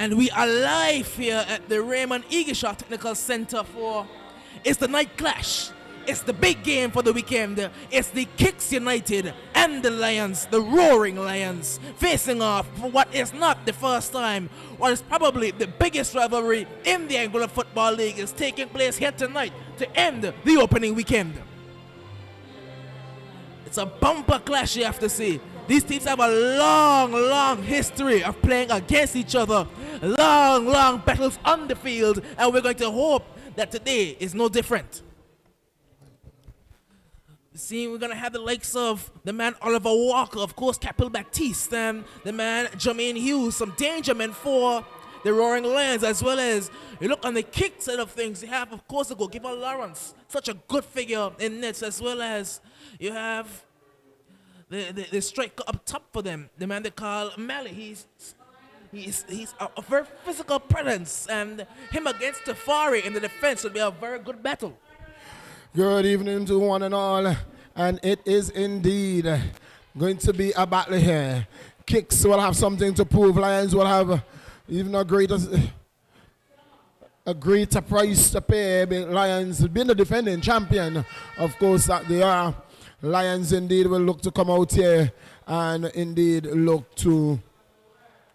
And we are live here at the Raymond Eagleshaw Technical Center for it's the night clash. It's the big game for the weekend. It's the Kicks United and the Lions, the Roaring Lions, facing off for what is not the first time. What is probably the biggest rivalry in the Angola Football League is taking place here tonight to end the opening weekend. It's a bumper clash, you have to say. These teams have a long history of playing against each other. Long battles on the field, and we're going to hope that today is no different. See, we're going to have the likes of the man Oliver Walker, of course, Capel Baptiste, and the man Jermaine Hughes, some danger men for the Roaring Lions, as well as, you look on the kick side of things, you have, of course, the goalkeeper Lawrence, such a good figure in nets, as well as you have the striker up top for them, the man they call Mally. He's a very physical presence, and him against Tafari in the defense will be a very good battle. Good evening to one and all, and it is indeed going to be a battle here. Kicks will have something to prove. Lions will have even a greater price to pay. Lions being the defending champion, of course, that they are. Lions indeed will look to come out here and indeed look to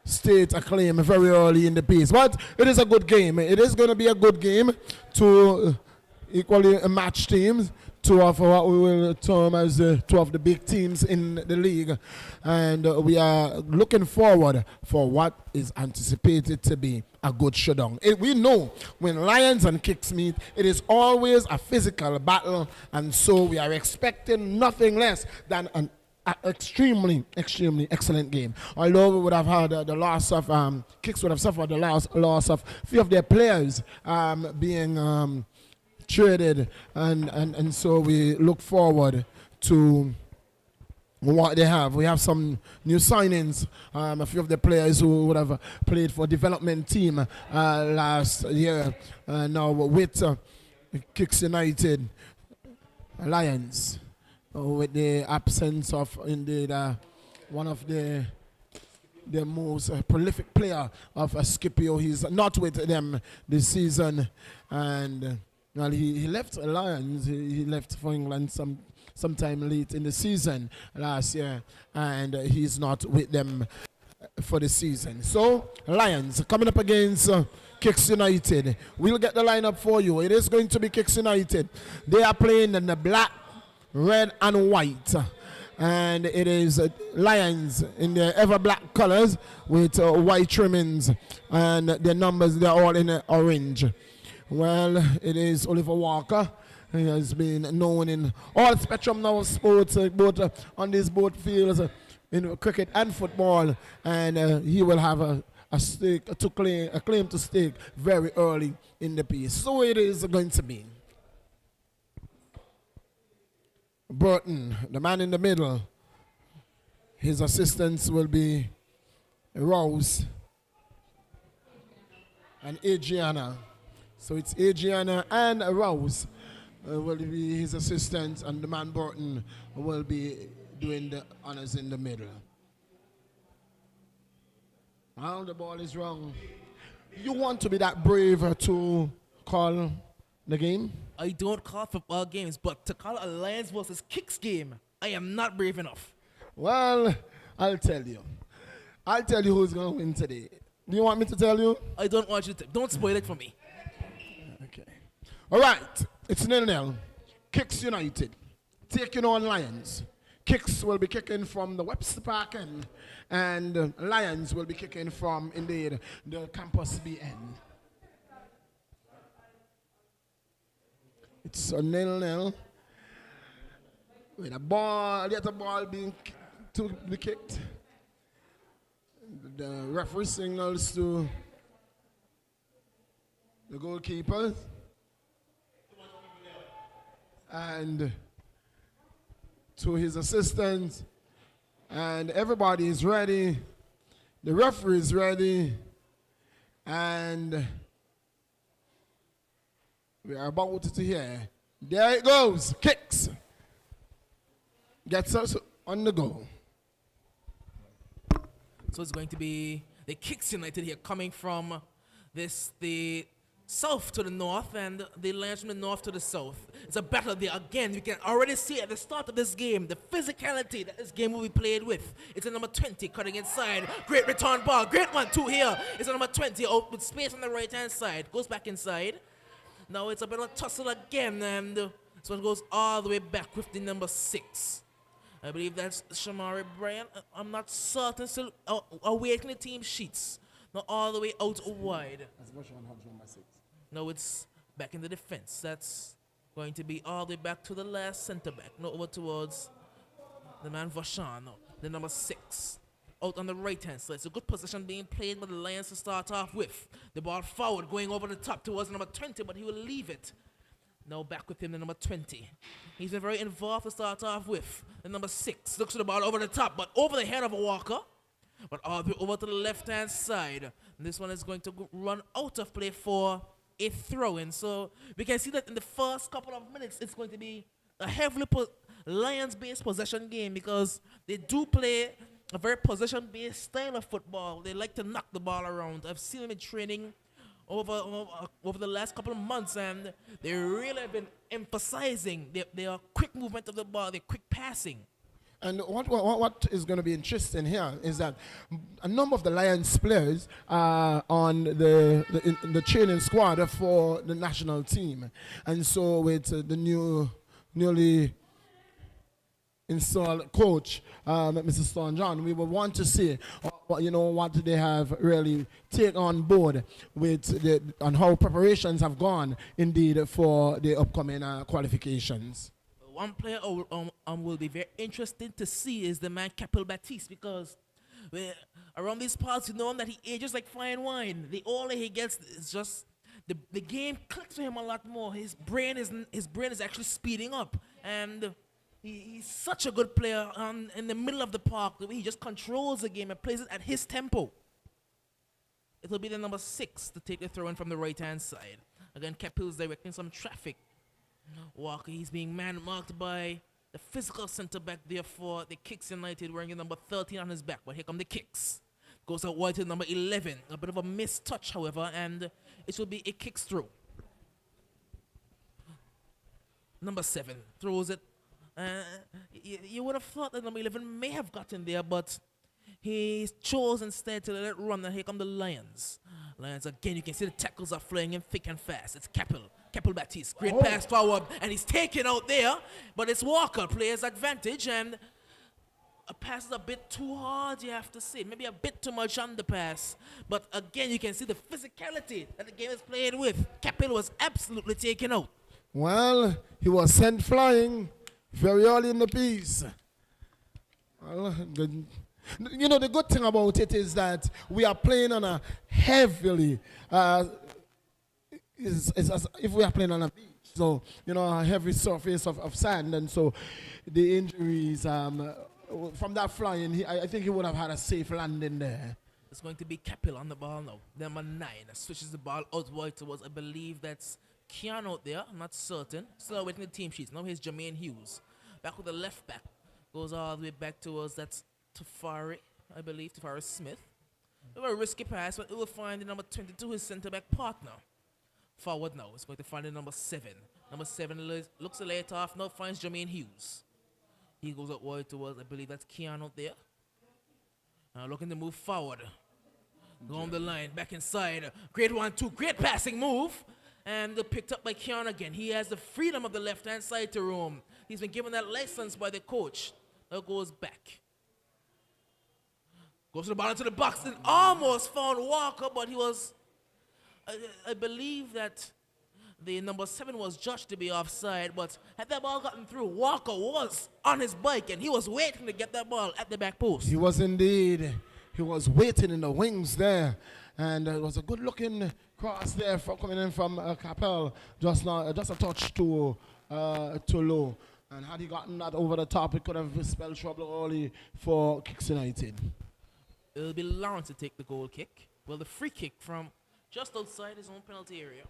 state a claim very early in the piece. But it is a good game. It is going to be a good game to equally match teams, two of what we will term as two of the big teams in the league. And we are looking forward for what is anticipated to be a good showdown. We know when Lions and Kicks meet, it is always a physical battle, and so we are expecting nothing less than an extremely excellent game. Although we would have had the loss of Kicks would have suffered the loss of a few of their players being traded, and so we look forward to what they have. We have some new signings, a few of the players who would have played for development team last year, now with Kicks United Lions, with the absence of indeed one of the most prolific player of Scipio. He's not with them this season, and well, he left Lions. He left for England sometime late in the season last year, and he's not with them for the season. So, Lions coming up against Kicks United. We'll get the lineup for you. It is going to be Kicks United. They are playing in the black, red, and white. And it is Lions in their ever black colors with white trimmings, and their numbers, they're all in orange. Well, it is Oliver Walker. He has been known in all spectrum now of sports, both on these both fields, in cricket and football, and he will have a claim to stake very early in the piece. So it is going to be Burton, the man in the middle. His assistants will be Rose and Adriana. So it's Adriana and Rose will be his assistants, and the man Burton will be doing the honors in the middle. Well, the ball is wrong. You want to be that brave to call the game? I don't call football games, but to call a Lions versus Kicks game, I am not brave enough. Well, I'll tell you. I'll tell you who's going to win today. Do you want me to tell you? I don't want you to. Don't spoil it for me. Okay. All right. It's 0-0. Kicks United taking on Lions. Kicks will be kicking from the Webster Park end, and Lions will be kicking from, indeed, the Campus B end. It's a 0-0. With a ball, yet a ball being to be kicked. The referee signals to the goalkeeper and to his assistants, and everybody is ready. The referee is ready, and we are about to hear. There it goes. Kicks. Gets us on the go. So it's going to be the Kicks United here coming from the south to the north and the Lions from the north to the south. It's a battle there again. You can already see at the start of this game the physicality that this game will be played with. It's a number 20 cutting inside. Great return ball. Great 1-2 here. It's a number 20 out with space on the right hand side. Goes back inside. Now it's a bit of a tussle again, and so it goes all the way back with the number 6. I believe that's Shamari Bryant. I'm not certain. Still awaiting the team sheets. Now all the way out wide. That's version 100, number 6. No, it's back in the defense. That's going to be all the way back to the last center back. No, over towards the man Vashon, the number 6. Out on the right hand side. It's a good position being played by the Lions to start off with. The ball forward, going over the top towards the number 20, but he will leave it. Now back with him, the number 20. He's been very involved to start off with. The number 6 looks at the ball over the top, but over the head of a Walker. But all the way over to the left-hand side. And this one is going to run out of play for a throw-in. So we can see that in the first couple of minutes, it's going to be a heavily Lions-based possession game because they do play a very possession-based style of football. They like to knock the ball around. I've seen them in training over the last couple of months, and they really have been emphasizing their quick movement of the ball, their quick passing. And what is going to be interesting here is that a number of the Lions players are on the training squad for the national team. And so with the newly installed coach, Mr. Stone John, we would want to see what they have really taken on board with on how preparations have gone indeed for the upcoming qualifications. One player will be very interesting to see is the man Capel Baptiste, because around these parts, you know that he ages like fine wine. The older he gets, it's just the game clicks for him a lot more. His brain is actually speeding up, and he's such a good player in the middle of the park. The way he just controls the game and plays it at his tempo. It will be the number 6 to take the throw in from the right hand side. Again, Capel's directing some traffic. Walker, he's being man-marked by the physical centre-back there for the Kicks United, wearing the number 13 on his back. But here come the Kicks. Goes out wide to number 11. A bit of a missed touch, however, and it will be a Kicks throw. Number 7 throws it. You would have thought that number 11 may have gotten there, but he chose instead to let it run, and here come the Lions. Lions, again, you can see the tackles are flying in thick and fast. It's Capel Baptiste. Great pass forward, and he's taken out there, but it's Walker, player's advantage, and a pass is a bit too hard, you have to say. Maybe a bit too much on the pass. But again, you can see the physicality that the game is played with. Capel was absolutely taken out. Well, he was sent flying very early in the piece. Well, good. You know, the good thing about it is that we are playing on a heavily, it's as if we are playing on a beach. So, a heavy surface of sand. And so the injuries from that flying, I think he would have had a safe landing there. It's going to be Capel on the ball now. Number 9 switches the ball out wide towards, I believe that's Keanu out there. I'm not certain. Still waiting the team sheets. Now here's Jermaine Hughes. Back with the left back. Goes all the way back towards that's Tafari, I believe, Tafari Smith. A very risky pass, but it will find the number 22, his centre-back partner. Forward now. It's going to find the number 7. Number 7 looks a late off. Now finds Jermaine Hughes. He goes out wide towards, I believe that's Keanu out there. Now looking to move forward. Go on the line, back inside. Great 1-2, great passing move. And picked up by Keanu again. He has the freedom of the left-hand side to roam. He's been given that license by the coach. Now goes back. Goes to the bottom to the box and almost found Walker, but he was, I believe that the number 7 was judged to be offside, but had that ball gotten through, Walker was on his bike and he was waiting to get that ball at the back post. He was indeed. He was waiting in the wings there, and it was a good-looking cross there for coming in from Capel, just a touch too low. And had he gotten that over the top, it could have spelled trouble early for Kicks United. It'll be Lawrence to take the goal kick. Well, the free kick from just outside his own penalty area.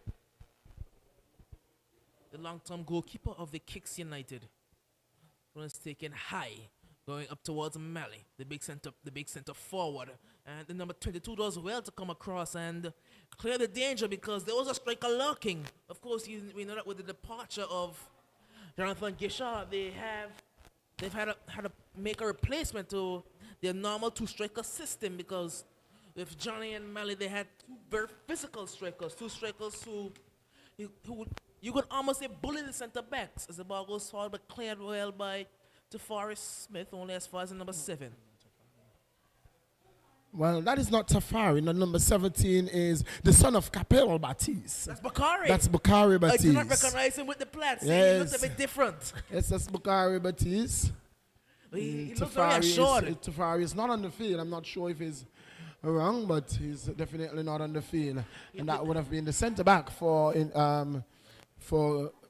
The long-term goalkeeper of the Kicks United was taken high going up towards Mali, the big center forward. And the number 22 does well to come across and clear the danger because there was a striker lurking. Of course, we know that with the departure of Jonathan Gishard, they've had to make a replacement to their normal two-striker system because with Johnny and Mali, they had two very physical strikers, two strikers who you could almost say bully the center backs as the ball goes forward, but cleared well by Tafari Smith, only as far as the number 7. Well, that is not Tafari. The number 17 is the son of Capel Baptiste. That's Bakari. That's Bakari Baptiste. I do not recognize him with the plats. Yes. He looks a bit different. Yes, that's Bakari Baptiste. He looks very assured. Tafari is not on the field. I'm not sure if he's wrong, but he's definitely not on the field. And that would have been the centre back for the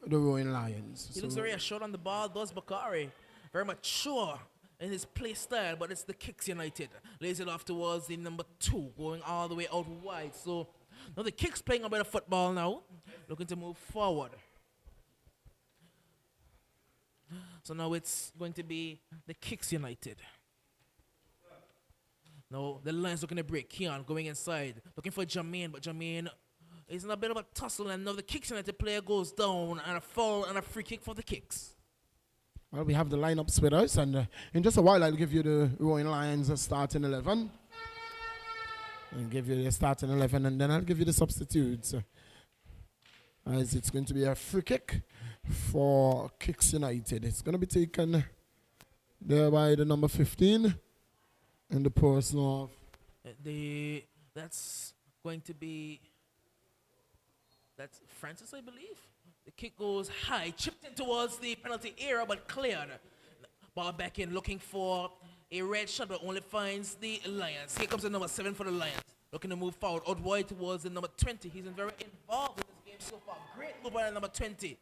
Rowan Lions. He looks very assured on the ball, does Bakari. Very mature in his play style, but it's the Kicks United. Lays it off towards the number 2, going all the way out wide. So now the Kicks playing a bit of football now, looking to move forward. So now it's going to be the Kicks United. Now the Lions looking to break. Keon going inside, looking for Jermaine, but Jermaine is in a bit of a tussle, and now the Kicks United player goes down, and a foul and a free kick for the Kicks. Well, we have the lineups with us, and in just a while I'll give you the Rowan Lions starting 11. I'll give you the starting 11, and then I'll give you the substitutes. As it's going to be a free kick for Kicks United. It's going to be taken there by the number 15 in the person of... That's going to be... That's Francis, I believe. The kick goes high, chipped in towards the penalty area, but cleared. Ball back in, looking for a red shot, but only finds the Lions. Here comes the number 7 for the Lions. Looking to move forward, out wide towards the number 20. He's been very involved in this game so far. Great move by the number 20.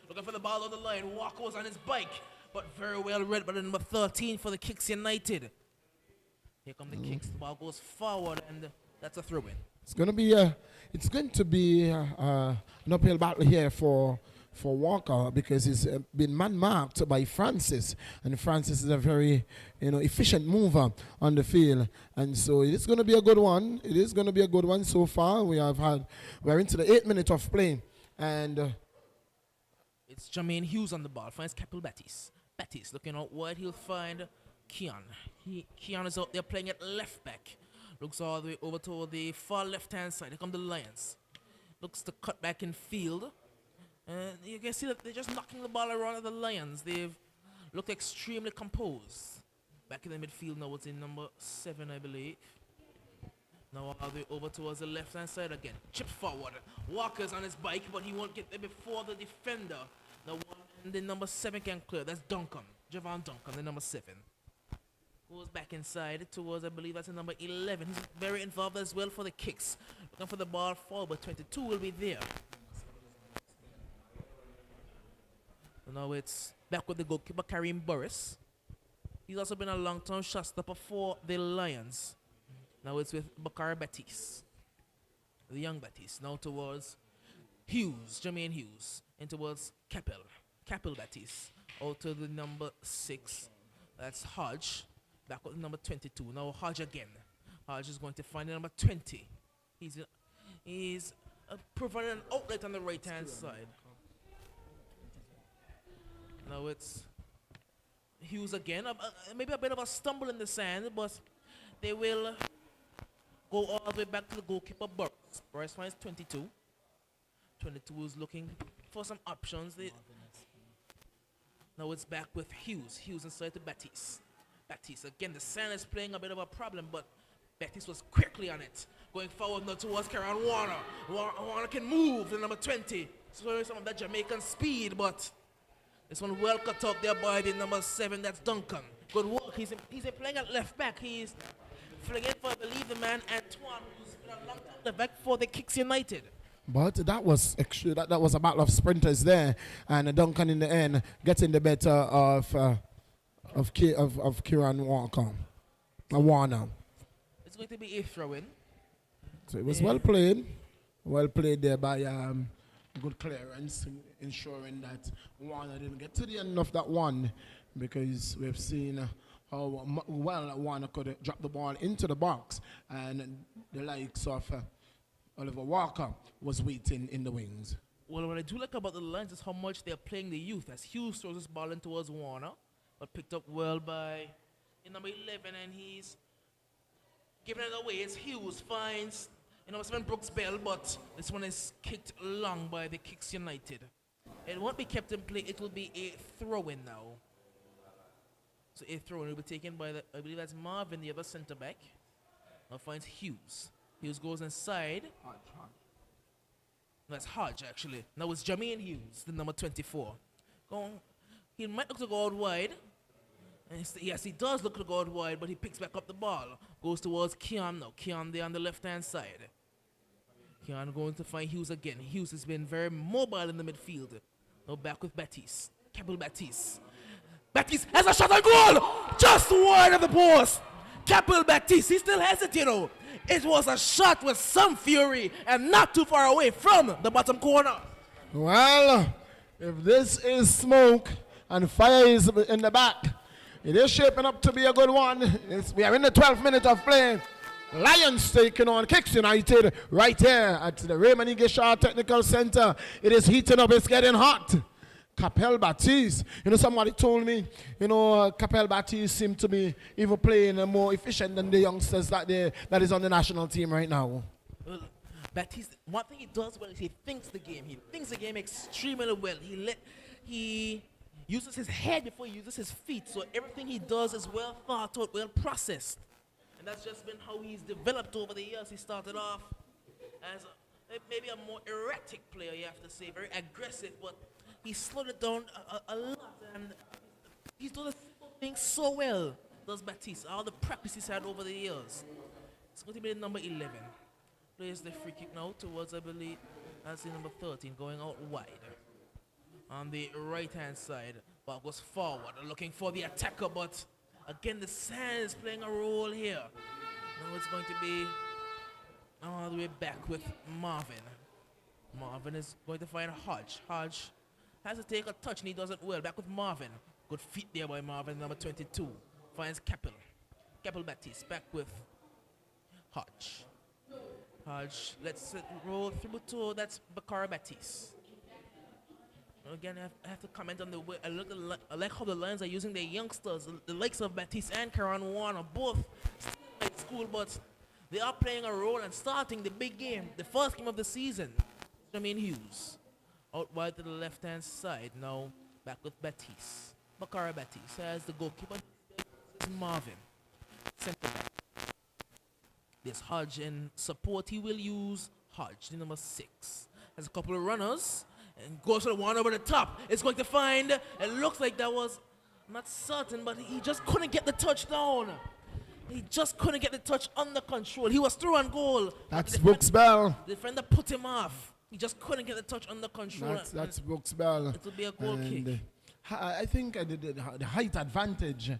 Looking for the ball on the line. Walker was on his bike, but very well read by the number 13 for the Kicks United. Here come the Kicks. The ball goes forward, and that's a throw-in. It's going to be an uphill battle here for Walker because he's been man-marked by Francis, and Francis is a very efficient mover on the field, and so it is going to be a good one. It is going to be a good one so far. We're into the 8th minute of play, and it's Jermaine Hughes on the ball. Finds Capel Baptiste. Baptiste looking out wide. He'll find Keon. Keon is out there playing at left back. Looks all the way over to the far left-hand side. Here come the Lions. Looks to cut back in field. And you can see that they're just knocking the ball around at the Lions. They've looked extremely composed. Back in the midfield now, it's in number 7, I believe. Now all the way over towards the left-hand side again. Chip forward. Walker's on his bike, but he won't get there before the defender. The one and the number 7 can clear. That's Duncan. Javon Duncan, the number 7. Goes back inside towards, I believe that's the number 11. He's very involved as well for the Kicks. Looking for the ball forward, but 22 will be there. So now it's back with the goalkeeper, Kareem Burris. He's also been a long-term shot stopper for the Lions. Now it's with Bakari Baptiste, the young Baptiste. Now towards Hughes, Jermaine Hughes, and towards Capel Baptiste. Out to the number 6, that's Hodge. Back with number 22. Now Hodge again. Hodge is going to find the number 20. He's providing an outlet on the right-hand side. Now it's Hughes again. Maybe a bit of a stumble in the sand, but they will go all the way back to the goalkeeper, Burris. Burris finds 22. 22 is looking for some options. Now it's back with Hughes. Hughes inside to Baptiste. Baptiste, again, the sand is playing a bit of a problem, but Baptiste was quickly on it. Going forward now towards Karen Warner. Warner can move, the number 20. Showing some of that Jamaican speed, but this one well cut out there by the number 7, that's Duncan. Good work. He's playing at left back. He's flinging for, I believe, the man Antoine, who's been a long time left back for the Kicks United. But that was actually that was a battle of sprinters there, and Duncan in the end getting the better of Kieran Walker. Warner. It's going to be a throw-in. So it was well played there by good clearance, ensuring that Warner didn't get to the end of that one, because we've seen how well Warner could drop the ball into the box, and the likes of Oliver Walker was waiting in the wings. Well, what I do like about the Lions is how much they're playing the youth. As Hughes throws this ball in towards Warner, but picked up well by number 11, and he's giving it away. It's Hughes finds number 7 Brooks Bell, but this one is kicked long by the Kicks United. It won't be kept in play. It will be a throw-in now. So a throw-in will be taken by I believe that's Marvin, the other centre back. Now finds Hughes. Hughes goes inside. That's Hodge, actually. Now it's Jermaine Hughes, the number 24. He might look to go out wide. And yes, he does look to go out wide, but he picks back up the ball. Goes towards Keon now. Keon there on the left-hand side. Keon going to find Hughes again. Hughes has been very mobile in the midfield. Now back with Baptiste. Capel Baptiste. Baptiste has a shot on goal! Just wide of the post! Capel Baptiste, he still has it, you know. It was a shot with some fury and not too far away from the bottom corner. Well, if this is smoke and fire is in the back, it is shaping up to be a good one. We are in the 12th minute of play. Lions taking on Kicks United right here at the Raymond Igishaw Technical Center. It is heating up. It's getting hot. Capel Baptiste. Somebody told me, Capel Baptiste seemed to be even playing more efficient than the youngsters that is on the national team right now. Well, Baptiste, one thing he does well is he thinks the game. He thinks the game extremely well. He uses his head before he uses his feet. So everything he does is well thought out, well processed. And that's just been how he's developed over the years. He started off as maybe a more erratic player, you have to say, very aggressive, but he slowed it down a lot. And he's done the simple things so well, does Baptiste. All the practice he's had over the years. It's going to be the number 11. Plays the free kick now towards, I believe, that's the number 13, going out wide. On the right-hand side, ball goes forward, looking for the attacker, but again, the sand is playing a role here. Now it's going to be all the way back with Marvin. Marvin is going to find Hodge. Hodge has to take a touch, and he does it well. Back with Marvin. Good feet there by Marvin, number 22. Finds Capel. Capel Baptiste, back with Hodge. Hodge, let's roll through to, that's Bakara Baptiste. Again, I have to comment on the way I like how the Lions are using their youngsters, the likes of Baptiste and Karan Warner, both still at school, but they are playing a role and starting the big game, the first game of the season. Jermaine Hughes, out wide to the left-hand side. Now back with Baptiste. Bakara Baptiste has the goalkeeper. Marvin, centre back. There's Hodge in support. He will use Hodge, the number 6. Has a couple of runners. And goes for the one over the top. It's going to find, it looks like that was not certain, but he just couldn't get the touchdown. He just couldn't get the touch under control. He was through on goal. That's Brooks Bell. The defender put him off. He just couldn't get the touch under control. That's Brooks Bell. It will be a goal kick. I think the height advantage,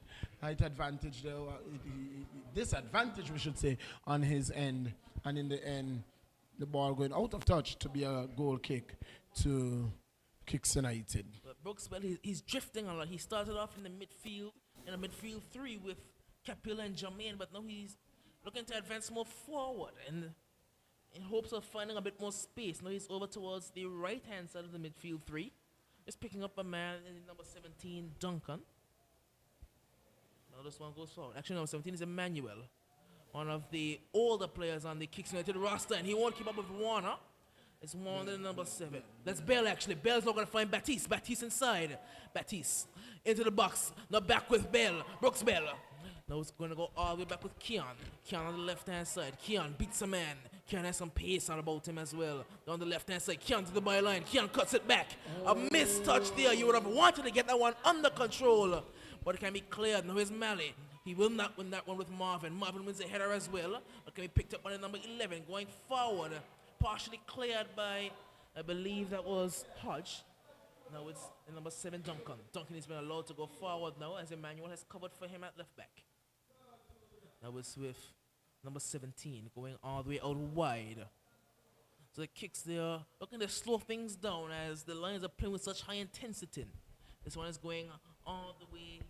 disadvantage we should say, on his end. And in the end, the ball going out of touch to be a goal kick to Kicks United. But Brooks, well, he's drifting a lot. He started off in the midfield, three with Capilla and Jermaine, but now he's looking to advance more forward and in hopes of finding a bit more space. Now he's over towards the right-hand side of the midfield 3. Just picking up a man in number 17, Duncan. Now this one goes forward. Actually, number 17 is Emmanuel, one of the older players on the Kicks United roster, and he won't keep up with Warner. It's Warner the number 7. That's Bell, actually. Bell's not going to find Baptiste. Baptiste inside. Baptiste into the box. Now back with Bell. Brooks Bell. Now it's going to go all the way back with Keon. Keon on the left-hand side. Keon beats a man. Keon has some pace all about him as well. Down the left-hand side. Keon to the byline. Keon cuts it back. A missed touch there. You would have wanted to get that one under control, but it can be cleared. Now here's Malley. He will not win that one with Marvin. Marvin wins the header as well. But can be picked up by the number 11. Going forward. Partially cleared by, I believe that was Hodge. Now it's the number 7, Duncan. Duncan has been allowed to go forward now as Emmanuel has covered for him at left back. Now it's with number 17 going all the way out wide. So the Kicks there looking to slow things down as the Lions are playing with such high intensity. This one is going all the way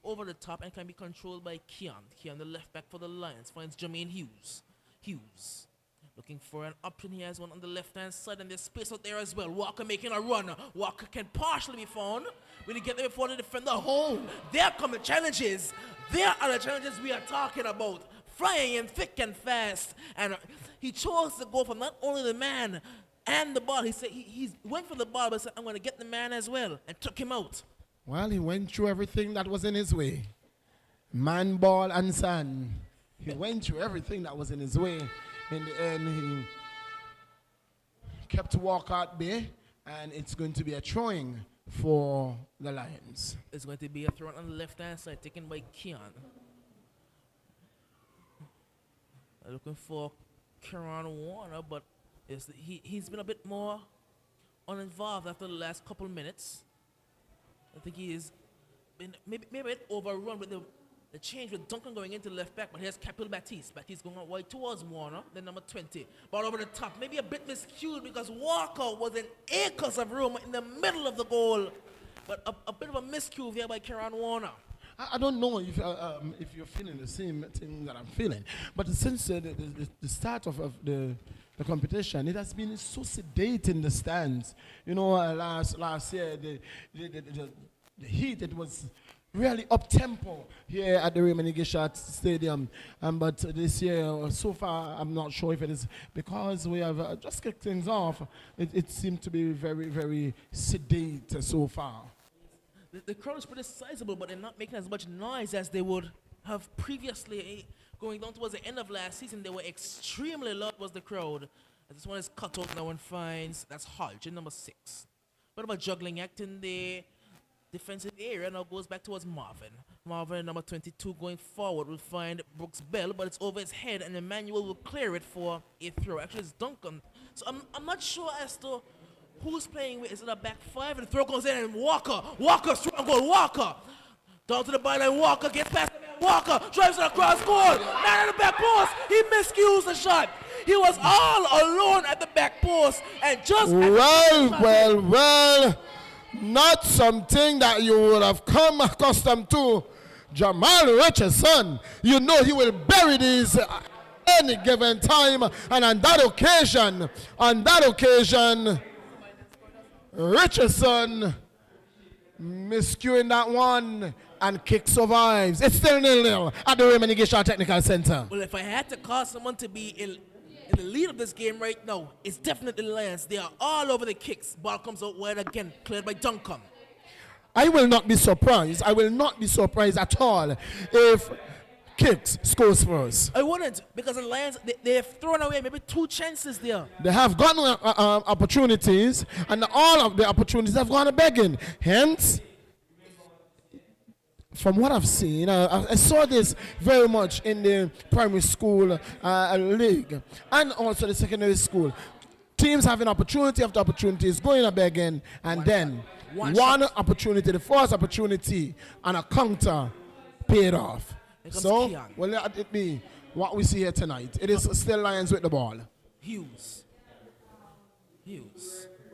over the top and can be controlled by Keon. Keon, the left back for the Lions, finds Jermaine Hughes. Hughes looking for an option. He has one on the left-hand side, and there's space out there as well. Walker making a run. Walker can partially be found. When he get there before the defender, there come the challenges. There are the challenges we are talking about. Flying in thick and fast. And he chose to go for not only the man and the ball. He said he went for the ball, but said, I'm going to get the man as well, and took him out. Well, he went through everything that was in his way. Man, ball, and sand. He went through everything that was in his way. In the end, he kept Walker at bay, and it's going to be a throwing for the Lions. It's going to be a throw on the left-hand side, taken by Keon. Looking for Kieran Warner, but he's been a bit more uninvolved after the last couple minutes. I think he has been maybe a bit overrun with the change with Duncan going into left back, but here's Capel Baptiste. Baptiste going out wide towards Warner, then number 20. Ball over the top, maybe a bit miscued because Walker was in acres of room in the middle of the goal. But a bit of a miscue here by Kieran Warner. I don't know if you're feeling the same thing that I'm feeling, but since the start of the competition, it has been so sedate in the stands. You know, last year, the heat, it was really up-tempo here at the Raymond Igishat Stadium. But this year, so far, I'm not sure if it is because we have just kicked things off. It seemed to be very, very sedate so far. The crowd is pretty sizable, but they're not making as much noise as they would have previously. Going down towards the end of last season, they were extremely loud was the crowd. This one is cut out now and finds, that's Hodge in number 6. Bit of a juggling act in the defensive area, now goes back towards Marvin. Marvin, number 22, going forward, will find Brooks Bell, but it's over his head, and Emmanuel will clear it for a throw. Actually, it's Duncan. So I'm not sure as to who's playing with. Is it a back five? And the throw goes in, and Walker's strong goal. Walker down to the byline. Walker gets past the man. Walker drives it across goal. Man at the back post. He miscues the shot. He was all alone at the back post, and just well. Not something that you would have come accustomed to. Jamal Richardson, you know he will bury these any given time, and on that occasion, Richardson miscuing that one, and kick survives. It's still 0-0 at the Raymond Igisha Technical Center. Well, if I had to call someone to be in the lead of this game right now, it's definitely the Lions. They are all over the kicks. Ball comes out wide again, cleared by Duncan. I will not be surprised. I will not be surprised at all if Kicks scores for us. I wouldn't, because the Lions, they have thrown away maybe 2 chances there. They have gotten opportunities, and all of the opportunities have gone begging. Hence, from what I've seen, I saw this very much in the primary school league and also the secondary school. Teams having opportunity after opportunities, going begging, and then one opportunity, the first opportunity, and a counter paid off. So, well, let it be what we see here tonight. It is still Lions with the ball. Hughes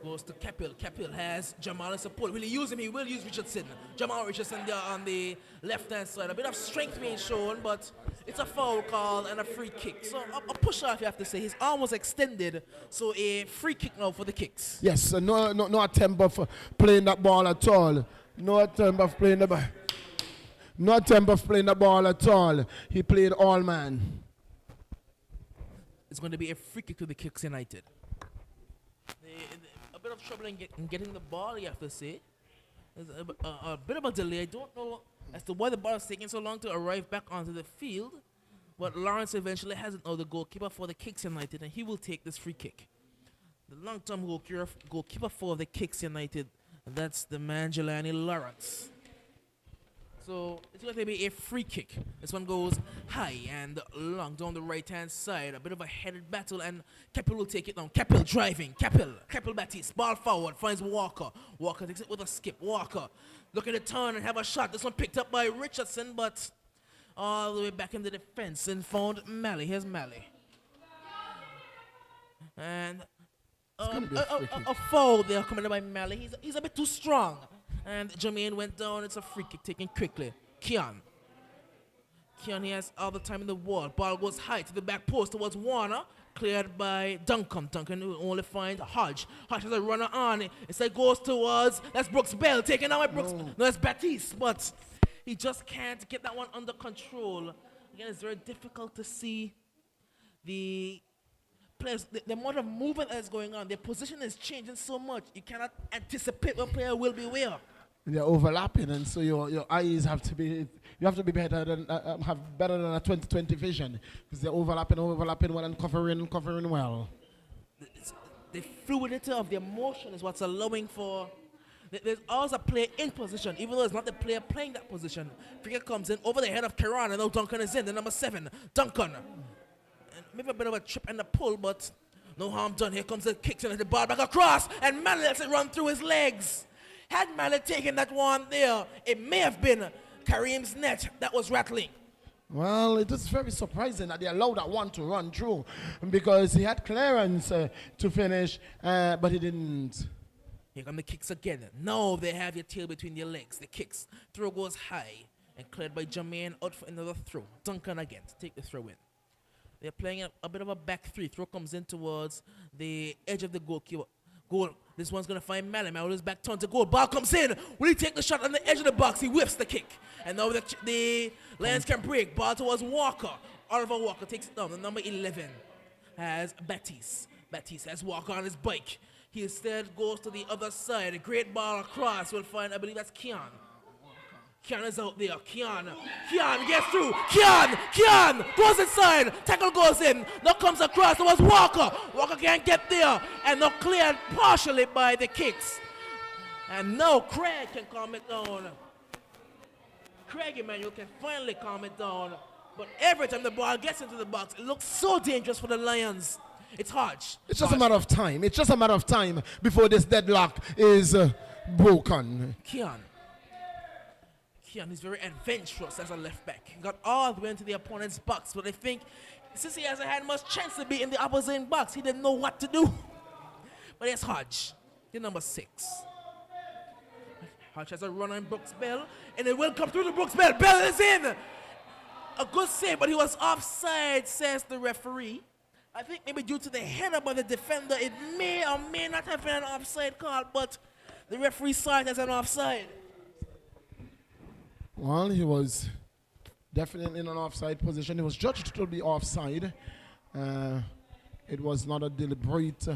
goes to Capel. Capel has Jamal in support. Will he use him? He will use Richardson. Jamal Richardson there on the left-hand side. A bit of strength being shown, but it's a foul call and a free kick. So a push-off, you have to say. His arm was extended, so a free kick now for the kicks. Yes, no attempt of playing that ball at all. No attempt of playing the ball. No attempt of playing the ball at all. He played all man. It's going to be a free kick to the Kicks United. A bit of trouble in getting the ball, you have to say. There's a bit of a delay. I don't know as to why the ball is taking so long to arrive back onto the field. But Lawrence eventually has it now, the goalkeeper for the Kicks United, and he will take this free kick. The long-term goalkeeper for the Kicks United, and that's the man Jelani Lawrence. So it's going to be a free kick. This one goes high and long down the right-hand side. A bit of a headed battle, and Capel will take it down. Capel driving. Capel Baptiste. Ball forward. Finds Walker. Walker takes it with a skip. Walker looking to turn and have a shot. This one picked up by Richardson, but all the way back in the defense and found Malley. Here's Malley. And a foul there coming by Malley. He's a bit too strong. And Jermaine went down. It's a free kick taken quickly. Keon. Keon, he has all the time in the world. Ball goes high to the back post towards Warner. Cleared by Duncan. Duncan will only find Hodge. Hodge has a runner on. Instead goes towards, that's Brooks Bell. Taking out by Brooks. No, that's Baptiste. But he just can't get that one under control. Again, it's very difficult to see the players, the amount of movement that is going on. Their position is changing so much. You cannot anticipate what player will be where. They're overlapping, and so your eyes have to be, you have to be better than have better than a 20/20 vision, because they're overlapping well and covering well. The fluidity of the motion is what's allowing for. There's always a player in position, even though it's not the player playing that position. Figure comes in over the head of Karan, and now Duncan is in, the number 7, Duncan. And maybe a bit of a trip and a pull, but no harm done. Here comes the kicks and the ball back across, and Manley lets it run through his legs. Had Manley taken that one there, it may have been Kareem's net that was rattling. Well, it is very surprising that they allowed that one to run through, because he had clearance to finish, but he didn't. Here come the kicks again. Now they have your tail between your legs. The kicks. Throw goes high and cleared by Jermaine out for another throw. Duncan again to take the throw in. They're playing a bit of a back three. Throw comes in towards the edge of the goalkeeper. Goal. This one's going to find Malin. Malin is back turn to goal. Ball comes in. Will he take the shot on the edge of the box? He whips the kick. And now the Lions can break. Ball towards Walker. Oliver Walker takes it down. The number 11 has Baptiste. Baptiste has Walker on his bike. He instead goes to the other side. A great ball across. We'll find, I believe that's Keon. Keon is out there. Keon gets through. Keon goes inside. Tackle goes in. Now comes across. It was Walker. Walker can't get there. And now cleared partially by the kicks. And now Craig can calm it down. Craig Emmanuel can finally calm it down. But every time the ball gets into the box, it looks so dangerous for the Lions. It's Hodge. It's just a matter of time. It's just a matter of time before this deadlock is broken. Keon is very adventurous as a left back. He got all the way into the opponent's box, but I think since he hasn't had much chance to be in the opposing box, he didn't know what to do. But it's Hodge, the number 6. Hodge has a run on Brooks Bell, and it will come through to Brooks Bell. Bell is in. A good save, but he was offside, says the referee. I think maybe due to the header by the defender, it may or may not have been an offside call, but the referee saw it as an offside. Well, he was definitely in an offside position. He was judged to be offside. It was not a deliberate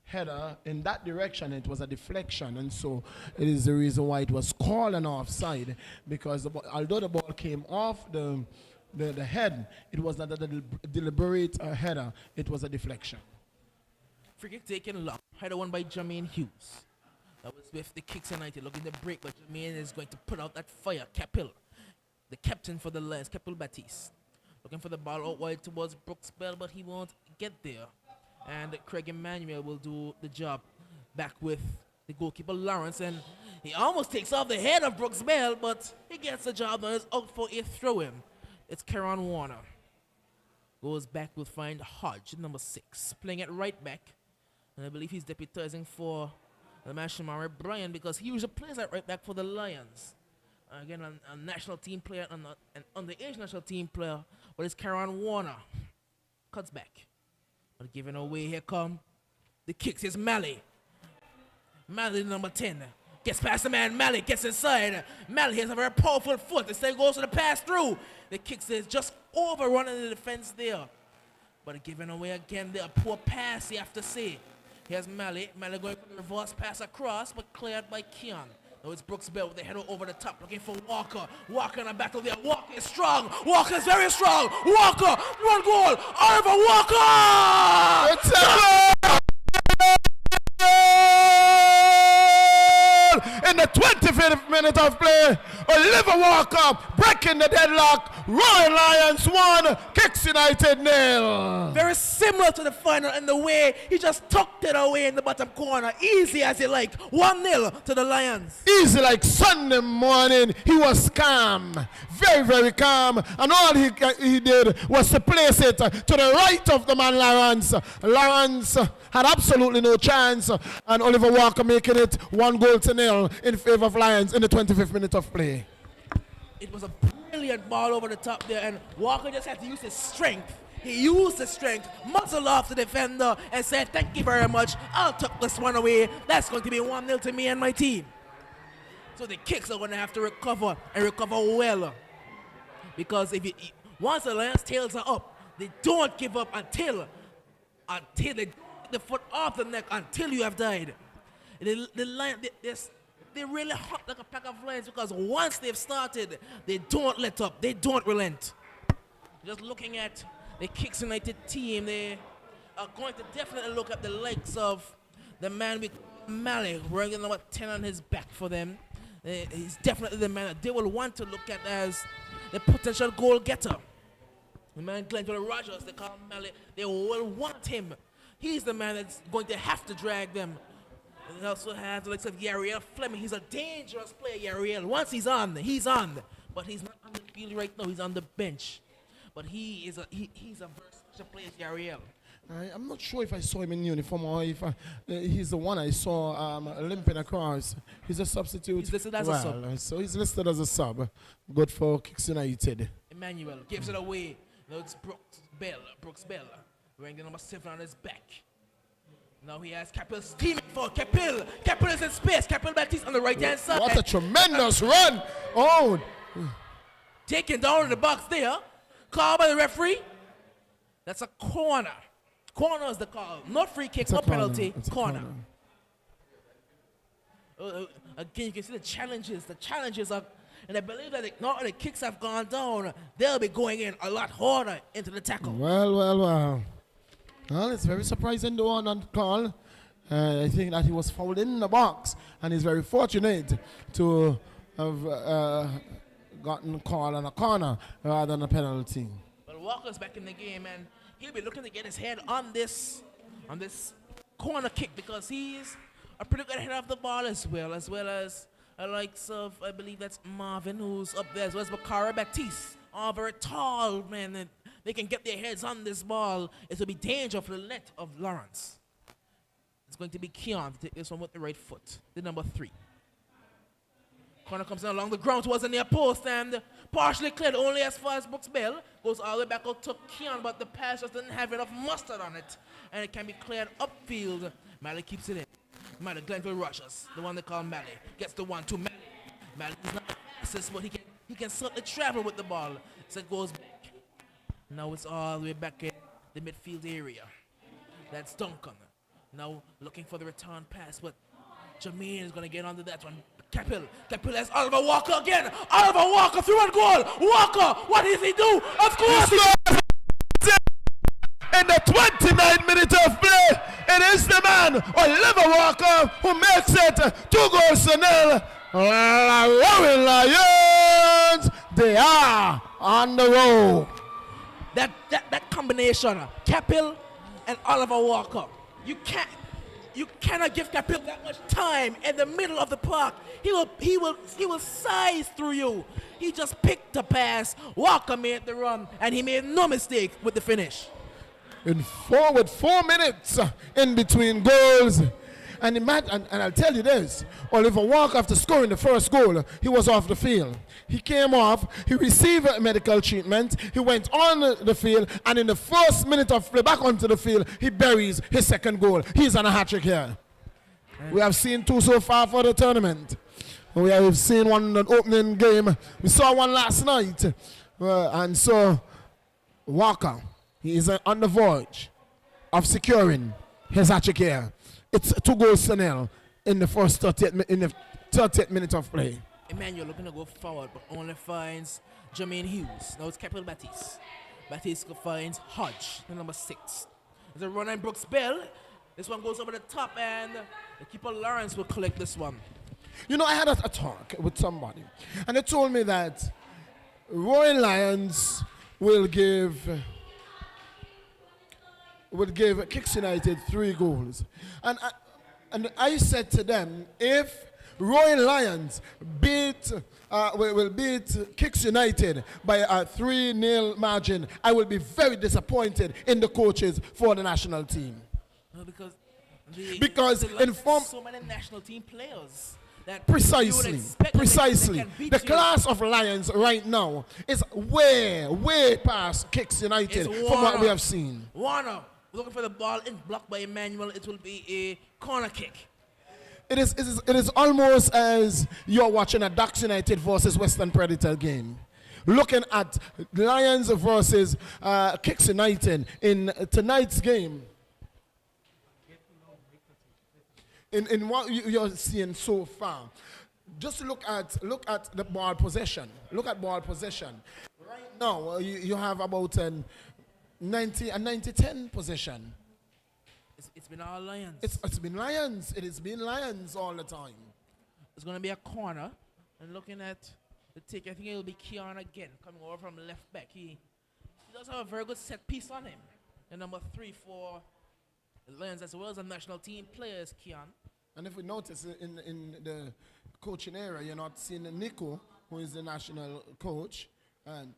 header in that direction. It was a deflection, and so it is the reason why it was called an offside, because although the ball came off the head, it was not a deliberate header. It was a deflection. Free kick taken long. Header won by Jermaine Hughes. That was with the Kicks United looking to break, but Jermaine is going to put out that fire. Capel, the captain for the Lions, Capel Baptiste, looking for the ball out wide towards Brooks Bell, but he won't get there. And Craig Emmanuel will do the job back with the goalkeeper Lawrence, and he almost takes off the head of Brooks Bell, but he gets the job and is out for a throw-in. It's Karan Warner. Goes back, will find Hodge, number 6, playing at right back. And I believe he's deputizing for the man Shamari Bryan, because he usually plays at right back for the Lions. Again, a national team player and an underage national team player, but it's Karan Warner. Cuts back. But giving away, here come the kicks. Here's Malley. Malley, number 10. Gets past the man, Malley gets inside. Malley has a very powerful foot. Instead goes to the pass through. The kicks is just overrunning the defense there. But giving away again there, a poor pass, you have to say. Here's Malley. Malley going for the reverse pass across, but cleared by Keon. Now it's Brooks Bell with the header over the top, looking for Walker. Walker in a battle there. Walker is strong. Walker is very strong. Walker, one goal. Oliver Walker! It's a goal! In the 25th minute of play, Oliver Walker breaking the deadlock. Royal Lions 1, Kicks United 0. Very similar to the final in the way he just tucked it away in the bottom corner. Easy as you like. 1-0 to the Lions. Easy like Sunday morning. He was calm. Very, very calm. And all he did was to place it to the right of the man Lawrence. Lawrence had absolutely no chance. And Oliver Walker making it 1-0 in favor of Lions in the 25th minute of play. It was a brilliant ball over the top there, and Walker just had to use his strength. He used his strength, muzzled off the defender, and said, "Thank you very much. I'll tuck this one away. That's going to be 1-0 to me and my team." So the kicks are going to have to recover and recover well, because once the Lions' tails are up, they don't give up until they take the foot off the neck until you have died. The Lions, they're really hot like a pack of lions, because once they've started, they don't let up. They don't relent. Just looking at the Kicks United team, they are going to definitely look at the likes of the man with Malik, wearing number 10 on his back for them. He's definitely the man that they will want to look at as the potential goal getter. The man Glenville Rogers, they call him Malik, they will want him. He's the man that's going to have to drag them. And they also have the likes of Yariel Fleming. He's a dangerous player, Yariel. Once he's on. But he's not on the field right now. He's on the bench. But he's a versatile player, Yariel. I'm not sure if I saw him in uniform or if he's the one I saw limping across. He's a substitute. He's listed as a sub. So he's listed as a sub. Good for Kicks United. Emmanuel gives it away. Now it's Brooks Bell, wearing the number 7 on his back. Now he has Capel steaming for Capel. Capel is in space. Capel Baptiste on the right-hand side. What a tremendous run. Oh. Taken down in the box there. Called by the referee. That's a corner. Corner is the call. Not free kick, not penalty. Corner. Again, you can see the challenges. The challenges are, and I believe that now the kicks have gone down, they'll be going in a lot harder into the tackle. Well, it's very surprising the one on call. I think that he was fouled in the box, and he's very fortunate to have gotten called on a corner rather than a penalty. But Walker's back in the game, and he'll be looking to get his head on this corner kick, because he's a pretty good head of the ball as well as the likes of, I believe that's Marvin, who's up there, as well as Bakara Baptiste. All very tall men, and they can get their heads on this ball. It will be danger for the net of Lawrence. It's going to be Keon to take this one with the right foot, the number 3. Corner comes in along the ground towards the near post, and partially cleared only as far as Brooks Bell. Goes all the way back out to Keon, but the pass just didn't have enough mustard on it, and it can be cleared upfield. Malley keeps it in. Malley, Glenville Rogers, the one they call Malley, gets the 1-2. Malley is not fastest, but he can certainly travel with the ball. So it goes back. Now it's all the way back in the midfield area. That's Duncan. Now looking for the return pass, but Jermaine is going to get onto that one. Capel has Oliver Walker again. Oliver Walker through and goal. Walker, what does he do? Of course, in the 29th minute of play, it is the man, Oliver Walker, who makes it 2-0. Roaring Lions, they are on the roll. That combination, Capel and Oliver Walker, you cannot give Capel that much time in the middle of the park. He will size through you. He just picked the pass. Walker made the run, and he made no mistake with the finish. With 4 minutes in between goals. And I'll tell you this, Oliver Walker, after scoring the first goal, he was off the field. He came off, he received medical treatment, he went on the field, and in the first minute of play back onto the field, he buries his second goal. He's on a hat-trick here. We have seen 2 so far for the tournament. We have seen one in the opening game. We saw one last night. And so, Walker, he is on the verge of securing his hat-trick here. It's 2-0 in the first 30th minute of play. Emmanuel looking to go forward, but only finds Jermaine Hughes. Now it's Capel Baptiste. Baptiste finds Hodge, the number 6. There's a run on Brooks Bell. This one goes over the top, and the keeper Lawrence will collect this one. You know, I had a talk with somebody, and they told me that Royal Lions will give Kicks United 3 goals. And I said to them, if Royal Lions will beat Kicks United by a 3-0 margin, I will be very disappointed in the coaches for the national team. No, because in form, so many national team players that you would Precisely. expect that Precisely. they can beat The you. class of Lions right now is way past Kicks United It's from what we Warner. have seen. Warner looking for the ball in blocked by Emmanuel. It will be a corner kick. It is almost as you're watching a Ducks United versus Western Predator game. Looking at Lions versus Kicks United in tonight's game. In what you're seeing so far, just look at the ball possession. Look at ball possession. Right now, you have about a 90-10 possession. It's been all Lions. It's been Lions. It has been Lions all the time. It's going to be a corner. And looking at the take, I think it will be Keon again, coming over from left back. He does have a very good set piece on him. The number 3 for the Lions, as well as the national team players, Keon. And if we notice in the coaching area, you're not seeing Nico, who is the national coach, and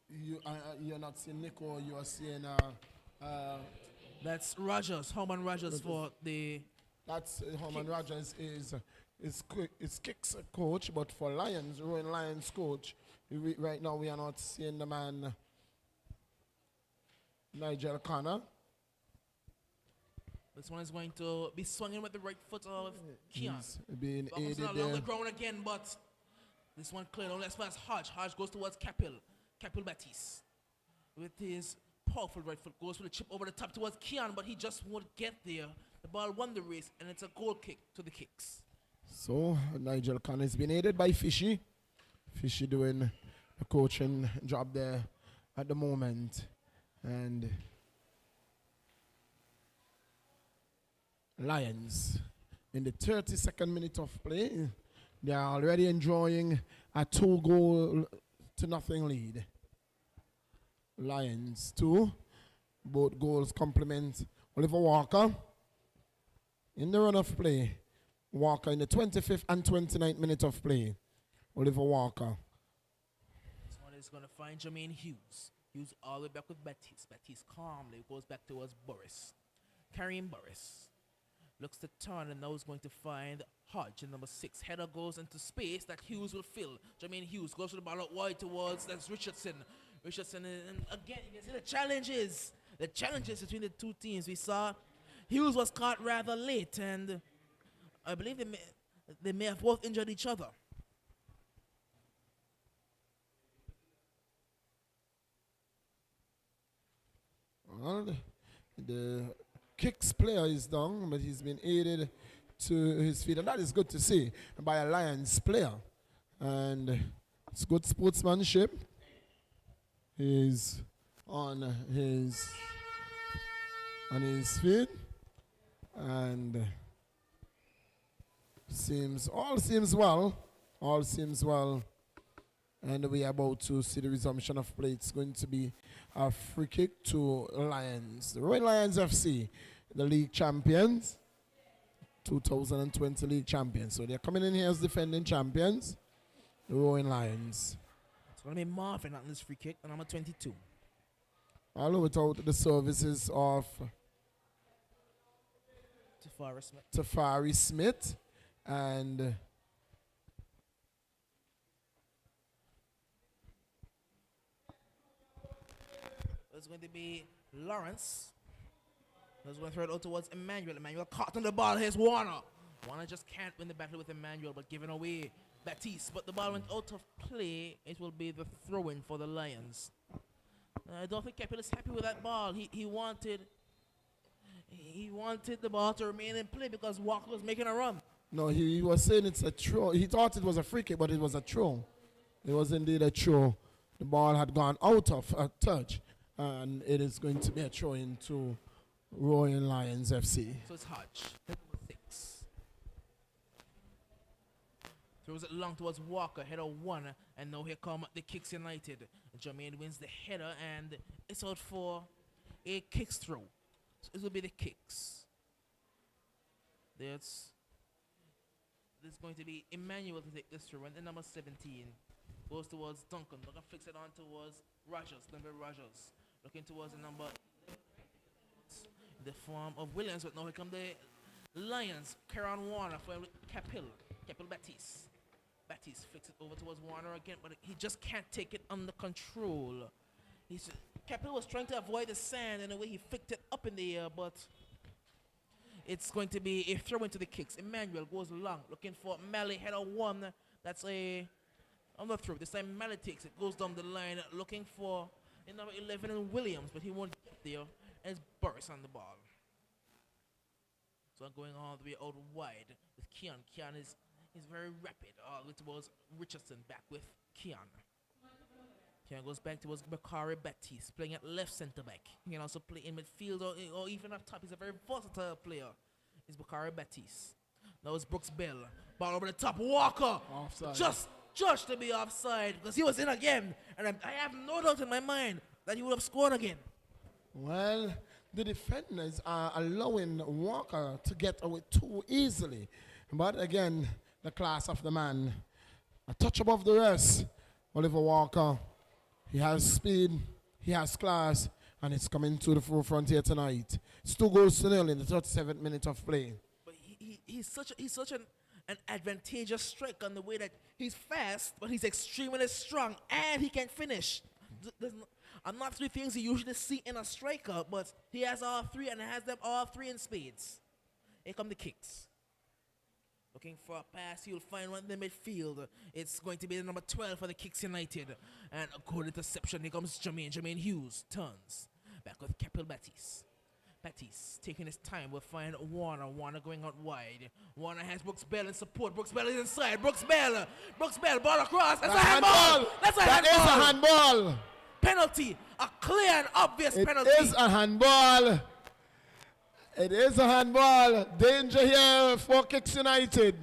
you're not seeing Nico. You are seeing that's Rogers, Herman Rogers for the. That's Herman Rogers is Kicks coach, but for Lions, Rowan Lions coach, right now we are not seeing the man Nigel Connor. This one is going to be swinging with the right foot of Keon. He's being Comes aided along the there. ground again, but this one cleared on as far as Hodge. Hodge goes towards Capel Baptiste. With his powerful right foot, goes for the chip over the top towards Keon, but he just won't get there. The ball won the race, and it's a goal kick to the Kicks. So Nigel Connor has been aided by Fishy. Fishy doing the coaching job there at the moment. And Lions in the 32nd minute of play, they are already enjoying a 2-0 lead. Lions 2, both goals complement Oliver Walker in the run of play. Walker in the 25th and 29th minute of play. Oliver Walker. This one is going to find Jermaine Hughes. Hughes all the way back with Baptiste. Baptiste calmly goes back towards Boris. Carrying Boris. Looks to turn and now is going to find Hodge in number 6. Header goes into space that Hughes will fill. Jermaine Hughes goes to the ball out wide towards that's Richardson. Richardson, and again, you can see the challenges between the two teams. We saw Hughes was caught rather late, and I believe they may have both injured each other. Well, the Kicks player is down, but he's been aided to his feet, and that is good to see by a Lions player. And it's good sportsmanship. He's on his feet, and all seems well. All seems well. And we are about to see the resumption of play. It's going to be a free kick to Lions. The Royal Lions FC, the league champions, 2020 league champions. So they're coming in here as defending champions, the Royal Lions. It's going to be Marvin on this free kick, the number 22. All without the services of Tafari Smith and it's going to be Lawrence. He's going to throw it out towards Emmanuel. Emmanuel caught on the ball. Here's Warner. Warner just can't win the battle with Emmanuel, but giving away Baptiste. But the ball went out of play. It will be the throw-in for the Lions. I don't think Capel is happy with that ball. He wanted the ball to remain in play because Walker was making a run. no, he was saying it's a throw. He thought it was a free kick, but it was a throw. It was indeed a throw. The ball had gone out of a touch, and it is going to be a throw into Royal Lions FC. So it's Hodge, number 6. Throws it long towards Walker, header 1, and now here come the Kicks United. Jermaine wins the header, and it's out for a Kicks throw. So it will be the Kicks. There's going to be Emmanuel to take this throw, and then number 17 goes towards Duncan. Duncan flicks it on towards Rogers, number Rogers. Looking towards the number in the form of Williams, but now here come the Lions. Kieran Warner for Capel. Capel Baptiste. Baptiste flicks it over towards Warner again, but he just can't take it under control. Capel was trying to avoid the sand in a way he flicked it up in the air, but it's going to be a throw into the kicks. Emmanuel goes long, looking for Malley, header one. That's a underthrow. This time Malley takes it, goes down the line, looking for number 11 and Williams, but he won't get there. And it's Burris on the ball. So I'm going all the way out wide with Keon. Keon is very rapid, all the way towards Richardson, back with Keon. Keon goes back towards Bakari Baptiste, playing at left centre back. He can also play in midfield or even up top. He's a very versatile player. It's Bakari Baptiste. Now it's Brooks Bell. Ball over the top. Walker. Offside. Just judged to be offside because he was in again. And I have no doubt in my mind that he would have scored again. Well, the defenders are allowing Walker to get away too easily. But again, the class of the man. A touch above the rest. Oliver Walker. He has speed, he has class, and it's coming to the forefront here tonight. It's 2-0 in the 37th minute of play. But he's such an advantageous striker on the way that he's fast, but he's extremely strong, and he can finish. I'm not three things you usually see in a striker, but he has all three, and has them all three in spades. Here come the kicks. Looking for a pass, you'll find one in the midfield. It's going to be the number 12 for the Kicks United. And a good interception. Here comes Jermaine. Jermaine Hughes turns. Back with Capel Baptiste. Baptiste taking his time. We'll find Warner. Warner going out wide. Warner has Brooks Bell in support. Brooks Bell is inside. Brooks Bell, ball across. That's a handball. That's a handball. That is a handball. Penalty. A clear and obvious penalty. It is a handball. It is a handball. Danger here for Kicks United.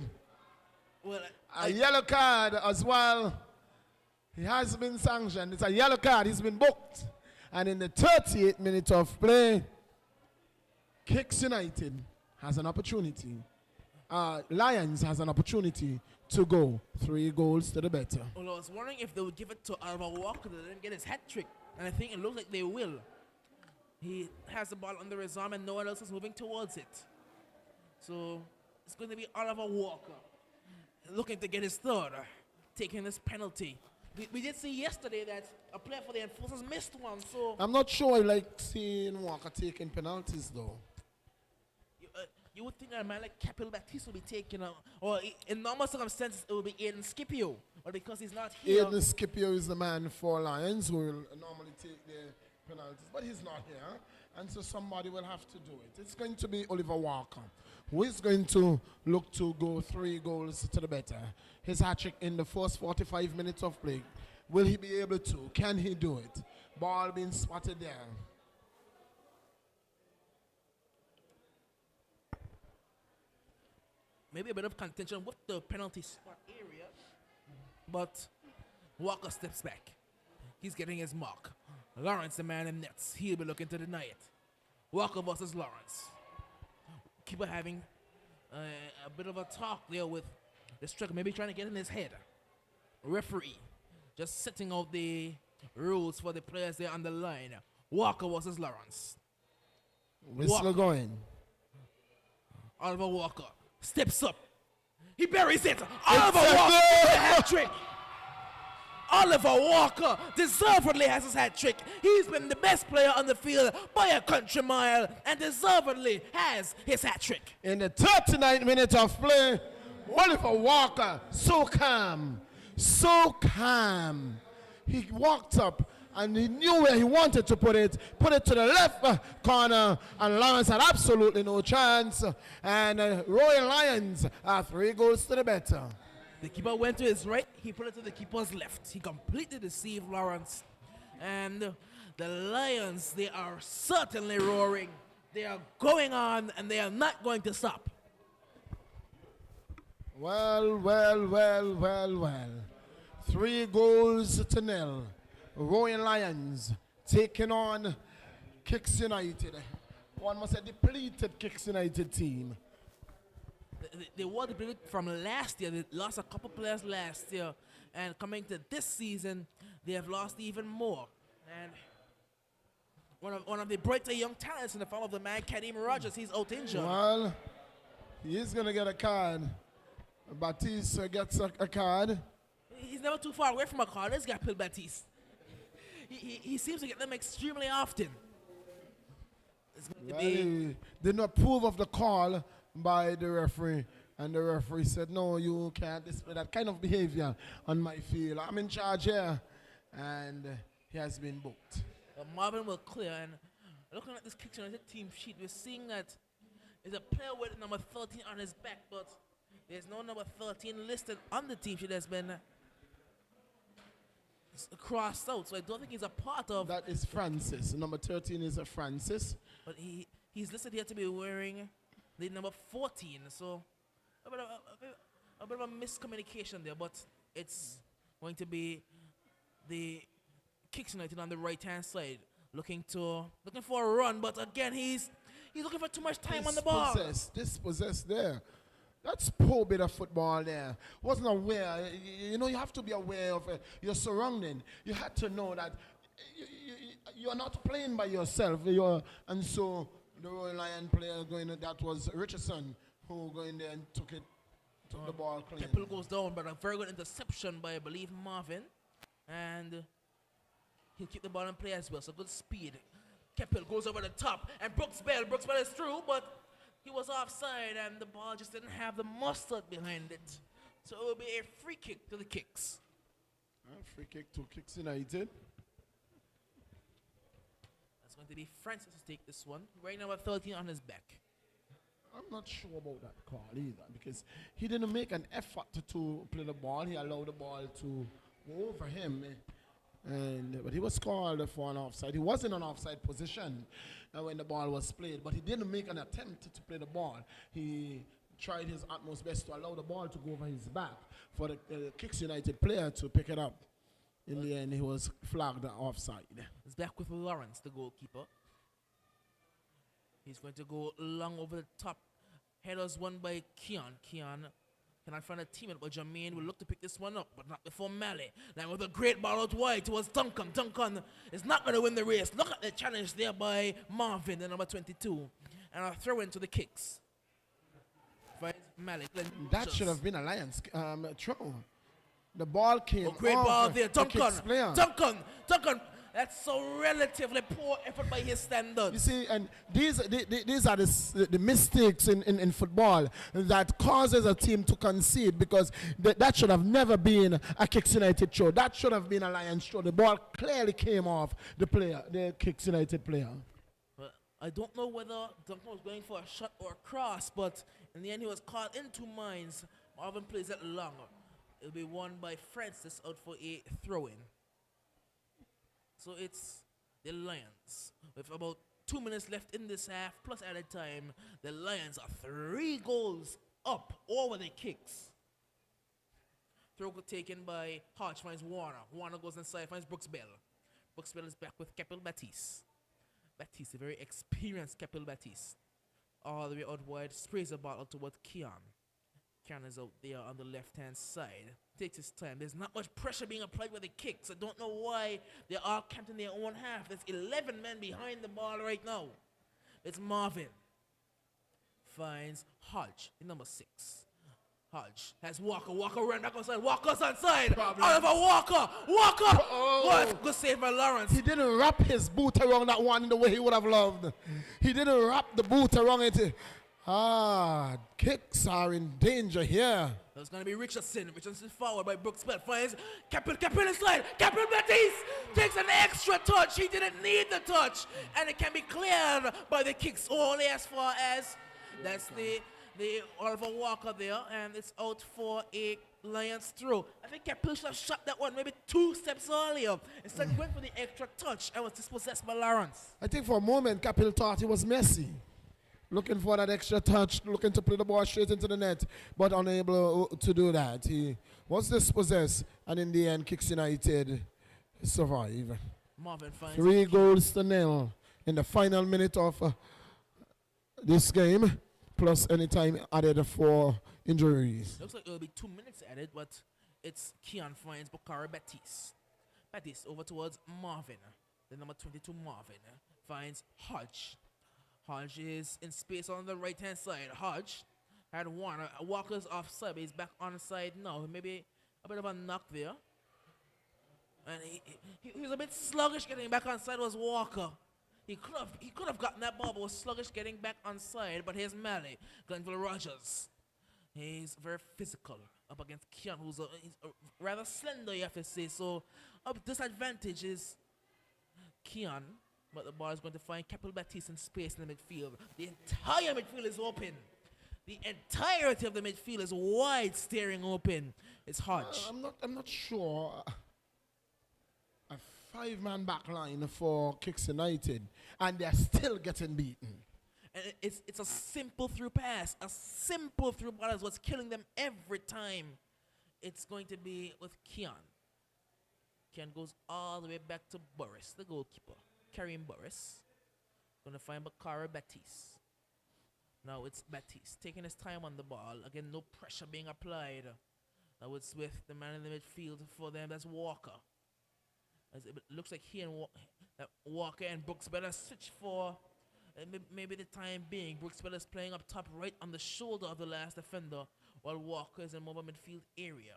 Well, a yellow card as well. He has been sanctioned. It's a yellow card. He's been booked. And in the 38th minute of play, Kicks United has an opportunity. Lions has an opportunity to go 3 goals to the better. Well, I was wondering if they would give it to Oliver Walker to then get his hat trick. And I think it looks like they will. He has the ball under his arm and no one else is moving towards it. So it's going to be Oliver Walker looking to get his third, taking this penalty. We did see yesterday that a player for the Enforcers missed one, so... I'm not sure I like seeing Walker taking penalties, though. You would think that a man like Capel Baptiste would be taking or in normal circumstances it would be Aiden Scipio, but because he's not here... Aiden Scipio is the man for Lions who will normally take the penalties, but he's not here, and so somebody will have to do it. It's going to be Oliver Walker, who is going to look to go 3 goals to the better. His hat-trick in the first 45 minutes of play. Will he be able to? Can he do it? Ball being spotted there. Maybe a bit of contention with the penalty spot area, but Walker steps back. He's getting his mark. Lawrence, the man in nets, he'll be looking to deny it. Walker versus Lawrence. Keeper having a bit of a talk there with the striker, maybe trying to get in his head. Referee just setting out the rules for the players there on the line. Walker versus Lawrence. Whistle going. Oliver Walker steps up. He buries it. Oliver Walker with a hat-trick. Oliver Walker deservedly has his hat-trick. He's been the best player on the field by a country mile and deservedly has his hat-trick. In the 39th minute of play, Oliver Walker, so calm. He walked up and he knew where he wanted to put it to the left corner, and Lawrence had absolutely no chance. And Royal Lions are 3 goals to the better. The keeper went to his right, he put it to the keeper's left. He completely deceived Lawrence. And the Lions, they are certainly roaring. They are going on and they are not going to stop. Well. 3 goals to 0. Royal Lions taking on Kicks United. One must say depleted Kicks United team. They were depleted from last year. They lost a couple players last year. And coming to this season, they have lost even more. And one of the brighter young talents in the form of the man, Kadeem Rogers, he's out injured. Well, he is going to get a card. Batiste gets a card. He's never too far away from a card. This guy, Capel Baptiste. He seems to get them extremely often. It's going to Well, be he did not approve of the call by the referee. And the referee said, no, you can't display that kind of behavior on my field. I'm in charge here. And he has been booked. Marvin will clear. And looking at this Kicks United team sheet, we're seeing that there's a player with number 13 on his back, but there's no number 13 listed on the team sheet that's been crossed out. So I don't think he's a part of. That is Francis. Number 13 is a Francis. But he's listed here to be wearing the number 14. So a bit of a miscommunication there, but it's going to be the Kicks United on the right-hand side looking for a run, but again he's looking for too much time on the ball. Dispossessed there. That's poor bit of football there. Wasn't aware. You know, you have to be aware of your surrounding. You had to know that you're not playing by yourself. And so the Royal Lion player that was Richardson, who going there and took the ball clean. Keppel goes down, but a very good interception by, I believe, Marvin. And he'll keep the ball in play as well. So good speed. Keppel goes over the top, and Brooks Bell is through, but he was offside, and the ball just didn't have the mustard behind it. So it will be a free kick to the Kicks. Free kick to Kicks United. That's going to be Francis to take this one. Right now, 13 on his back. I'm not sure about that call either, because he didn't make an effort to play the ball. He allowed the ball to go over him. But he was called for an offside. He was in an offside position when the ball was played, but he didn't make an attempt to play the ball. He tried his utmost best to allow the ball to go over his back for the Kicks United player to pick it up. In the end, he was flagged offside. It's back with Lawrence, the goalkeeper. He's going to go long over the top. Headers won by Keon. Keon cannot find a teammate, but Jermaine will look to pick this one up, but not before Malley. Now with a great ball out wide towards Duncan. Duncan is not going to win the race. Look at the challenge there by Marvin, the number 22. And a throw into the Kicks. Malley. That should have been a Lions throw. The ball came great ball there. Duncan. Duncan. That's so relatively poor effort by his standards. You see, and these are the mistakes in football that causes a team to concede, because that should have never been a Kicks United throw. That should have been a Lions throw. The ball clearly came off the Kicks United player. Well, I don't know whether Duncan was going for a shot or a cross, but in the end he was caught in two minds. Marvin plays it long. It'll be won by Francis out for a throw-in. So it's the Lions. With about 2 minutes left in this half, plus added time, the Lions are 3 goals up over the Kicks. Throw taken by Hodge, finds Warner. Warner goes inside, finds Brooks Bell. Brooks Bell is back with Capel Baptiste. Baptiste, a very experienced Capel Baptiste. All the way out wide, sprays the ball out towards Keon. Keon is out there on the left-hand side. Takes his time. There's not much pressure being applied by the Kicks. I don't know why they are camped in their own half. There's 11 men behind the ball right now. It's Marvin. Finds Hodge, the number 6. Hodge has Walker. Walker ran back outside. Walker's onside. Oliver Walker. Walker. Oh. Good save by Lawrence. He didn't wrap his boot around that one in the way he would have loved. He didn't wrap the boot around it. Kicks are in danger here. There's going to be Richardson. Richardson forward by Brooks Bell. Finds Capel slide. Capel Baptiste takes an extra touch. He didn't need the touch. And it can be cleared by the Kicks only as far as that's the Oliver Walker there. And it's out for a Lions throw. I think Capel should have shot that one maybe 2 steps earlier. Instead of going for the extra touch and was dispossessed by Lawrence. I think for a moment Capel thought he was Messi. Looking for that extra touch, looking to play the ball straight into the net, but unable to do that. He was dispossessed, and in the end, Kicks United survive. Marvin finds 3 goals to nil in the final minute of this game, plus any time added for injuries. Looks like it will be 2 minutes added, but it's Keon finds Bukari Baptiste. Baptiste over towards Marvin. The number 22 Marvin finds Hodge. Hodge is in space on the right-hand side. Hodge had one. Walker's offside, but he's back on side now. Maybe a bit of a knock there. And he was a bit sluggish getting back on side. Was Walker. He could have gotten that ball, but was sluggish getting back on side. But here's Malley, Glenville Rogers. He's very physical up against Keon, he's rather slender, you have to say. So, disadvantage is Keon, but the ball is going to find Capital Baptiste in space in the midfield. The entire midfield is open. The entirety of the midfield is wide, staring open. It's Hodge. I'm not sure. A 5-man back line for Kicks United, and they're still getting beaten. And it's a simple through pass. A simple through ball is what's killing them every time. It's going to be with Keon. Keon goes all the way back to Boris, the goalkeeper. Carrying Boris. Going to find Bakara Baptiste. Now it's Baptiste taking his time on the ball. Again, no pressure being applied. Now it's with the man in the midfield for them. That's Walker. As it looks like Walker and Brooks better switch for maybe the time being. Brooks better is playing up top right on the shoulder of the last defender, while Walker is in mobile midfield area.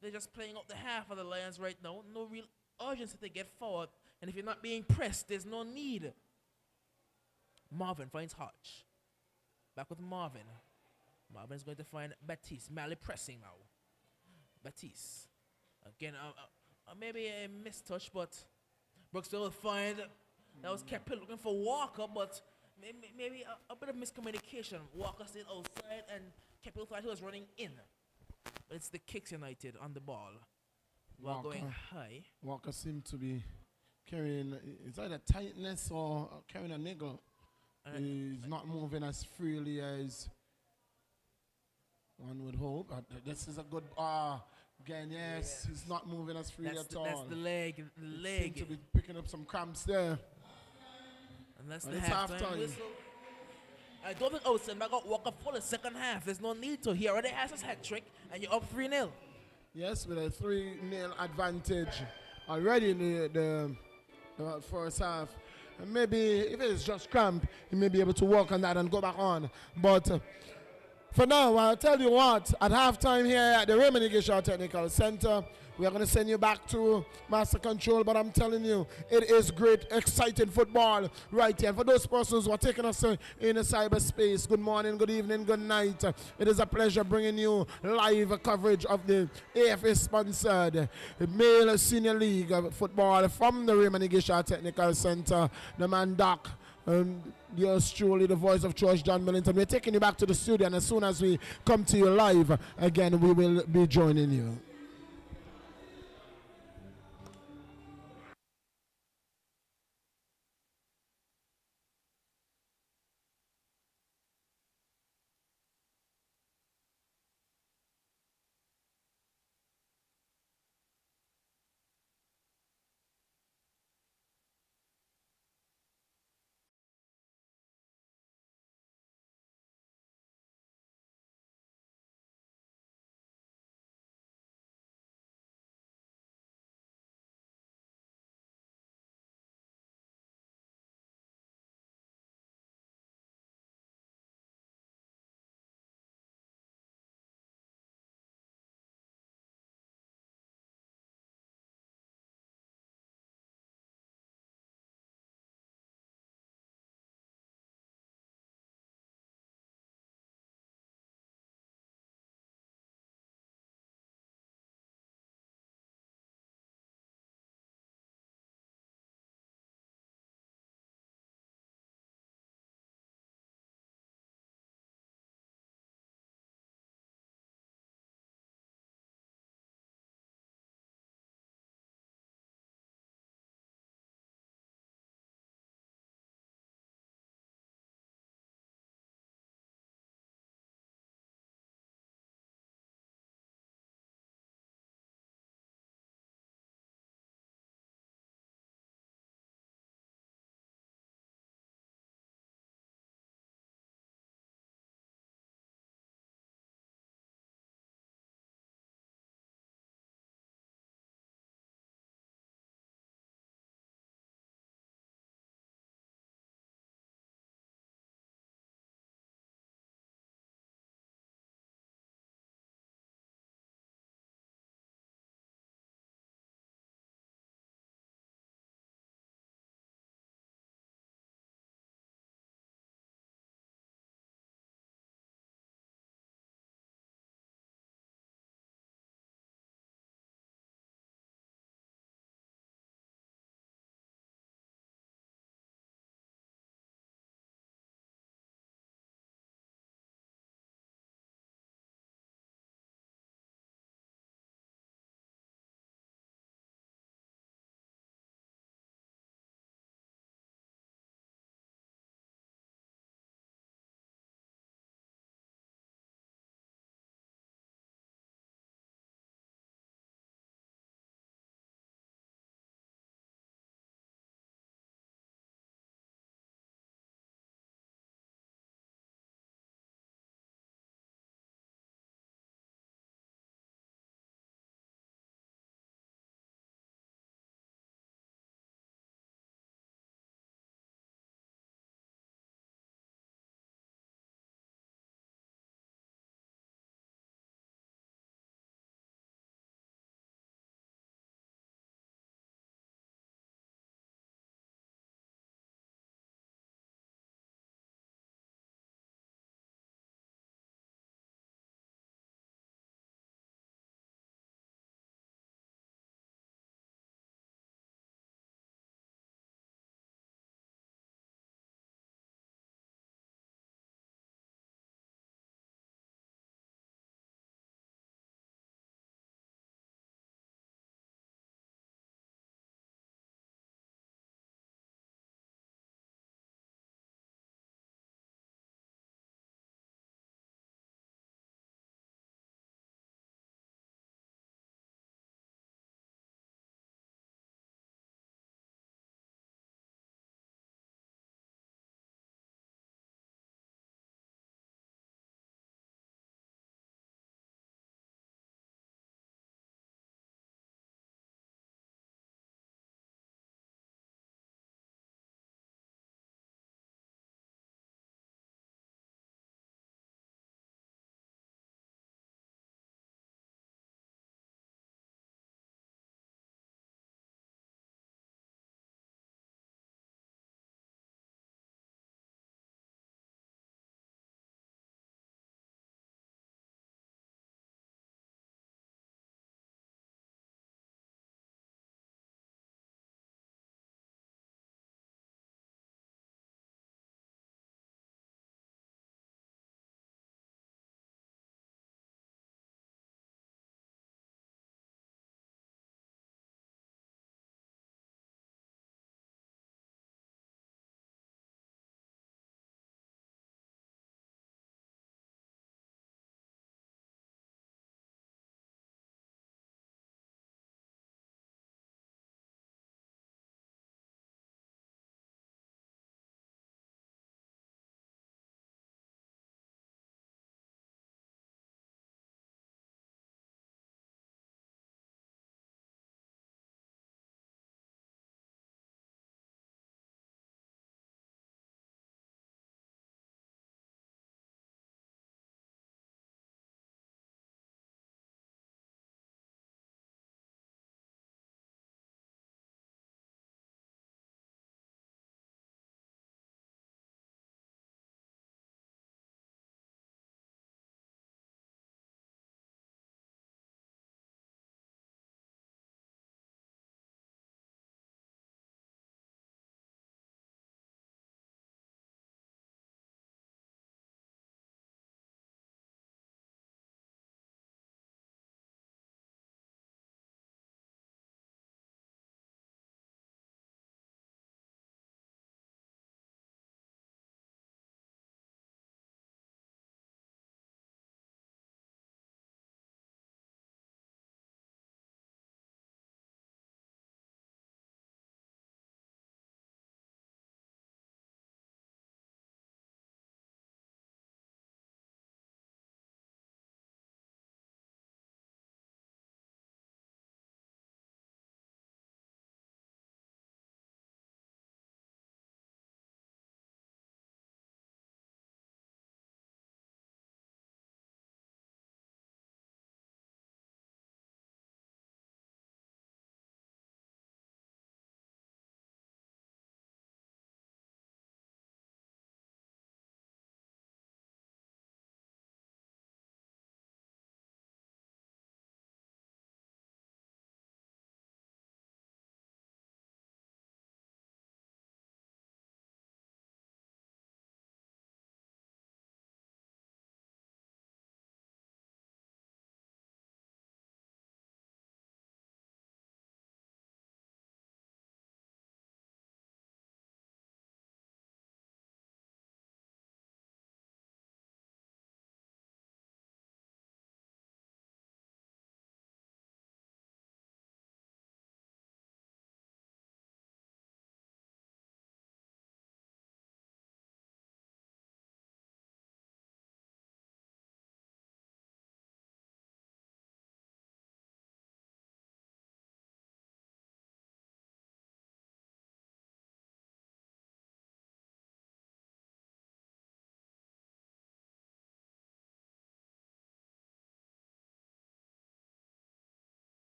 They're just playing up the half of the Lions right now. No real urgency to get forward. And if you're not being pressed, there's no need. Marvin finds Hodge. Back with Marvin. Marvin's going to find Baptiste. Malley pressing now. Baptiste. Again, maybe a mistouch, but Brooks will find that was Keppel looking for Walker, but maybe a bit of miscommunication. Walker stayed outside and Keppel thought he was running in. But it's the Kicks United on the ball. While going high. Walker seemed to be carrying, it's either tightness or carrying a niggle. He's not moving as freely as one would hope. This is a good, again, yes, he's not moving as freely at all. That's the leg. The leg. Seems to be picking up some cramps there. And that's the halftime whistle. I don't think Olsenberg got Walker for the second half. There's no need to. He already has his hat trick, and you're up 3-0. Yes, with a 3-0 advantage already in the first half. And maybe if it's just cramp, he may be able to work on that and go back on. But for now, I'll tell you what, at halftime here at the Raymond Igishaw Technical Center, we are going to send you back to Master Control, but I'm telling you, it is great, exciting football right here. And for those persons who are taking us in the cyberspace, good morning, good evening, good night. It is a pleasure bringing you live coverage of the AFL-sponsored Male Senior League football from the Raymond Igishaw Technical Center. The man Doc, yours truly, the voice of George John Millington. We're taking you back to the studio, and as soon as we come to you live, again, we will be joining you.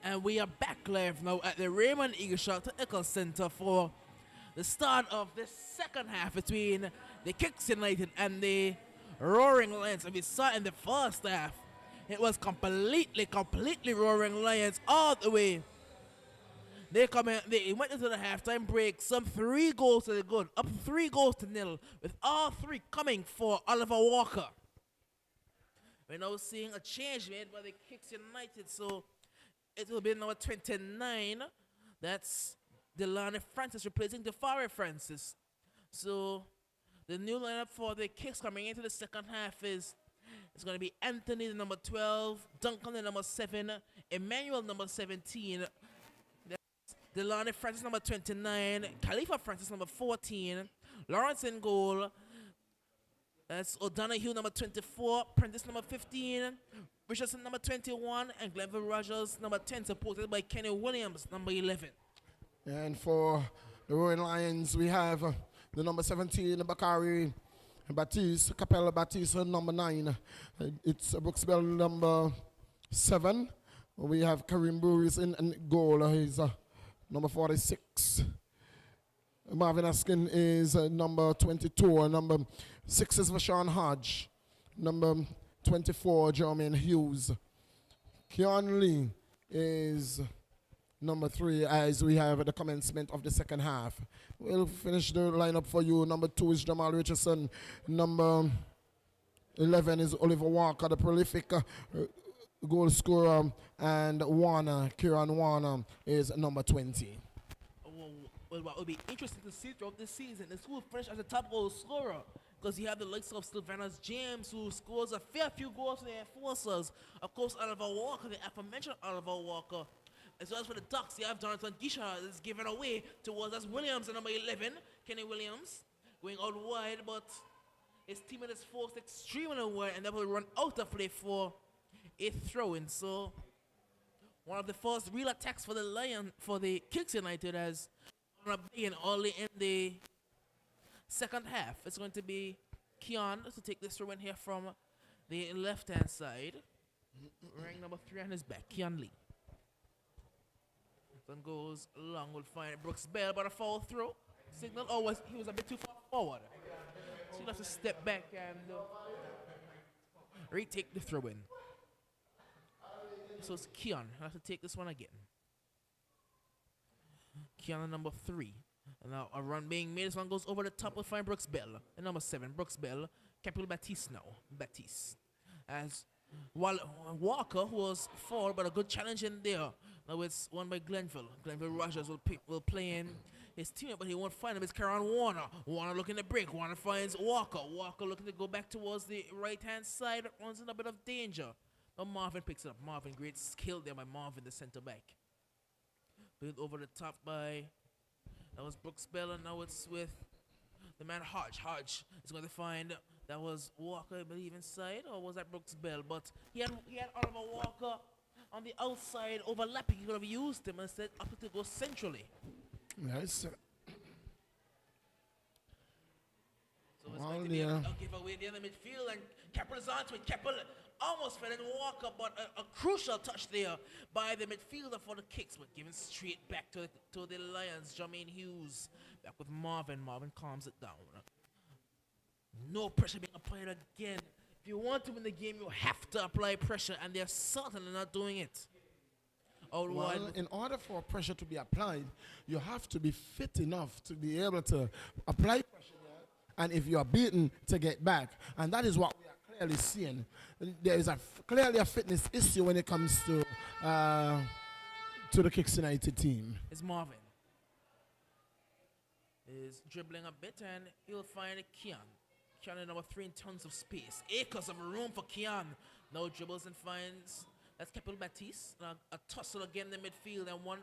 And we are back live now at the Raymond Eagleshot Technical Center for the start of the second half between the Kicks United and the Roaring Lions. And we saw in the first half, it was completely Roaring Lions all the way. They went into the halftime break, some 3 goals to the good, up 3 goals to 0, with all 3 coming for Oliver Walker. We're now seeing a change made by the Kicks United, so it will be number 29. That's Delani Francis replacing DeFari Francis. So the new lineup for the Kicks coming into the second half is it's going to be Anthony, the number 12, Duncan, the number 7, Emmanuel, number 17, Delani Francis, number 29, Khalifa Francis, number 14, Lawrence in goal. That's O'Donoghue, number 24, Prentice, number 15, Richardson, number 21, and Glenville Rogers, number 10, supported by Kenny Williams, number 11. And for the Roaring Lions, we have the number 17, Bakari Baptiste, Capella Baptiste, number 9. It's Brooks Bell, number 7. We have Kareem Burris in goal. He's number 46. Marvin Askin is number 22. Number 6 is Vashawn Hodge. Number 24, Jermaine Hughes. Keon Lee is number 3 as we have at the commencement of the second half. We'll finish the lineup for you. Number 2 is Jamal Richardson. Number 11 is Oliver Walker, the prolific goal scorer. And Kieran Warner is number 20. Well, what will be interesting to see throughout this season is who will finish as the top goal scorer. Because you have the likes of Sylvanus James, who scores a fair few goals for the Enforcers. Of course, Oliver Walker, the aforementioned Oliver Walker. As well as for the Ducks, you have Jonathan Gisha that's given away towards us Williams, the number 11, Kenny Williams, going out wide, but his teammate is forced extremely wide, and that will run out of play for a throw-in. So, one of the first real attacks for the Kicks United as being only in the second half. It's going to be Keon to take this throw in here from the left-hand side. Ring number 3 on his back, Keon Lee. Then goes long, we'll find Brooks Bell, but a foul throw. Signal, he was a bit too far forward. So he'll have to step back and retake the throw in. So it's Keon. He'll have to take this one again. Keon, number 3. And now a run being made. This one goes over the top. We'll find Brooks Bell. And number 7, Brooks Bell. Capital Baptiste now. Baptiste. As Walker, who was fouled, but a good challenge in there. Now it's won by Glenville. Glenville Rogers will play in his teammate, but he won't find him. It's Karen Warner. Warner looking to break. Warner finds Walker. Walker looking to go back towards the right-hand side. Runs in a bit of danger. But Marvin picks it up. Marvin, great skill there by Marvin, the center back. Built over the top by, that was Brooks Bell, and now it's with the man Hodge. Hodge is going to find, that was Walker, I believe, inside, or was that Brooks Bell? But he had Oliver Walker on the outside overlapping. He could have used him instead up to go centrally. Yes. So it's going to be a giveaway there in the midfield, and Keppel is onto it. Keppel almost fell in Walker, but a crucial touch there by the midfielder for the Kicks, but given straight back to the Lions. Jermaine Hughes back with Marvin. Marvin calms it down. No pressure being applied again. If you want to win the game, you have to apply pressure, and they're certainly not doing it. Well, in order for pressure to be applied, you have to be fit enough to be able to apply pressure there, and if you are beaten, to get back. And that is what we are clearly seeing. There is clearly a fitness issue when it comes to the Kicks United team. It's Marvin. Is dribbling a bit, and he'll find Keon. Keon in number 3 in tons of space. Acres of room for Keon. Now dribbles and finds, that's Capital Baptiste. A tussle again in the midfield, and one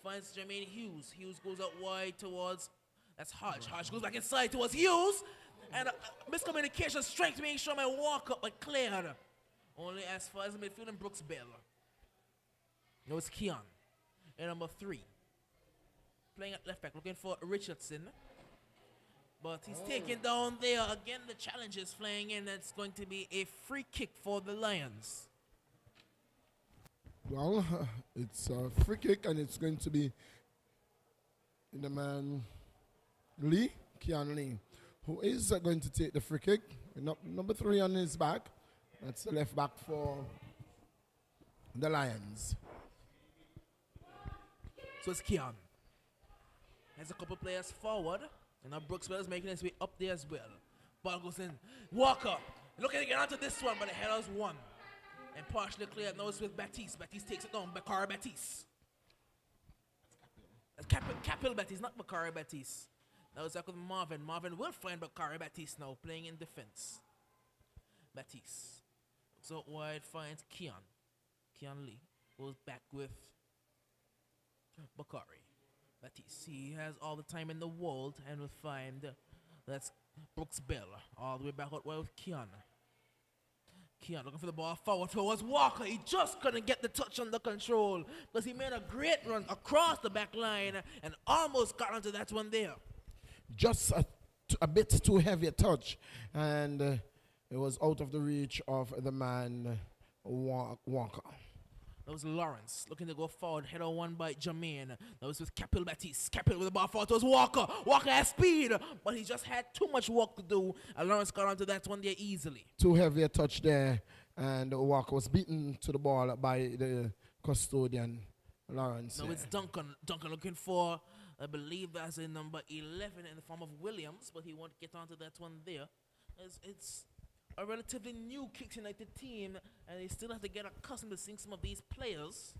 finds Jermaine Hughes. Hughes goes out wide towards, that's Hodge. Hodge goes back inside towards Hughes. And miscommunication, strength being shown by Walker, but cleared. Only as far as the midfield and Brooks Bell. No, it's Keon. And number 3. Playing at left back, looking for Richardson. But he's taken down there. Again, the challenge is flying in. It's going to be a free kick for the Lions. Well, it's a free kick and it's going to be in the man Lee, Keanu Lee, who is going to take the free kick. Number 3 on his back. That's the left back for the Lions. So it's Keon. There's a couple players forward. And now Brooksville is making his way up there as well. Ball goes in. Walker looking to get onto this one, but the header's won. And partially cleared. Now it's with Baptiste. Baptiste takes it down. Bakari Baptiste. That's Capil Baptiste, not Bakari Baptiste. Now it's back with Marvin. Marvin will find Bakari Baptiste now, playing in defense. Baptiste. Looks out wide, finds Keon. Keon Lee goes back with Bakari Baptiste. He has all the time in the world and will find that's Brooks Bell all the way back out wide with Keon. Keon looking for the ball forward towards Walker. He just couldn't get the touch under control because he made a great run across the back line and almost got onto that one there. Just a bit too heavy a touch, and it was out of the reach of the man Walker. That was Lawrence looking to go forward. Header won by Jermaine. That was with Capil Baptiste. Capil with the ball forward towards Walker. Walker has speed, but he just had too much work to do. And Lawrence got onto that one there easily. Too heavy a touch there, and Walker was beaten to the ball by the custodian, Lawrence. Now it's Duncan. Duncan looking for, I believe that's a number 11 in the form of Williams, but he won't get onto that one there. It's a relatively new Kicks United team, and they still have to get accustomed to seeing some of these players.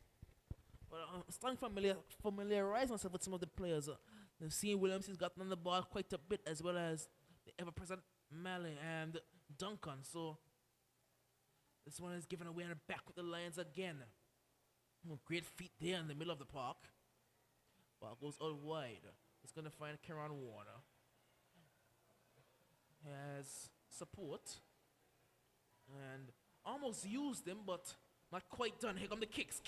But I'm starting to familiarize myself with some of the players. Seeing Williams has gotten on the ball quite a bit, as well as the ever-present Malley and Duncan. So this one is given away and back with the Lions again. Great feet there in the middle of the park. Ball goes out wide. He's going to find Kieran Warner. He has support. And almost used him, but not quite done. Here come the kicks.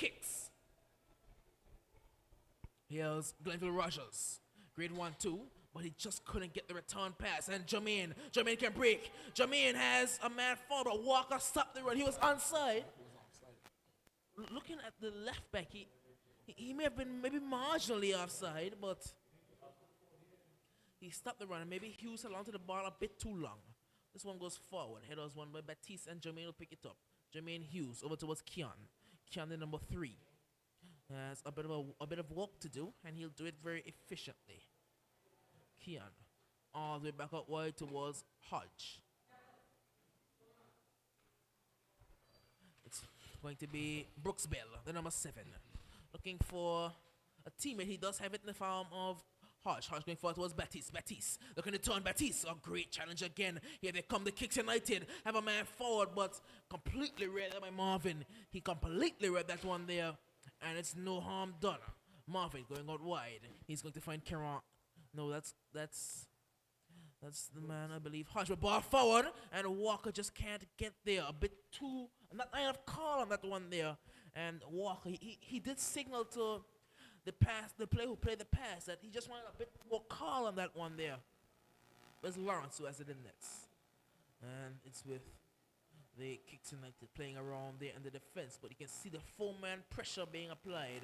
Here's Glenville Rogers. Great 1-2, but he just couldn't get the return pass. And Jermaine can break. Jermaine has a man forward. Walker stopped the run. He was onside. Looking at the left back, he may have been maybe marginally offside, but he stopped the run. And maybe Hughes held onto the ball a bit too long. This one goes forward. Header was won by Baptiste, and Jermaine will pick it up. Jermaine Hughes over towards Keon. Keon, the number 3, has a bit of work to do, and he'll do it very efficiently. Keon, all the way back out wide towards Hodge. It's going to be Brooks Bell, the number 7, looking for a teammate. He does have it in the form of Hodge going forward towards Baptiste. Baptiste looking to turn. Baptiste, a great challenge again. Here they come, the Kicks United. Have a man forward, but completely read that by Marvin. He completely read that one there, and it's no harm done. Marvin going out wide. He's going to find Kieran. No, that's the man, I believe. Hodge with ball forward, and Walker just can't get there. A bit too, not enough call on that one there. And Walker, he did signal to the player who played the pass, that he just wanted a bit more call on that one there. But it's Lawrence who has it in nets. And it's with the Kicks United playing around there in the defense. But you can see the 4-man pressure being applied.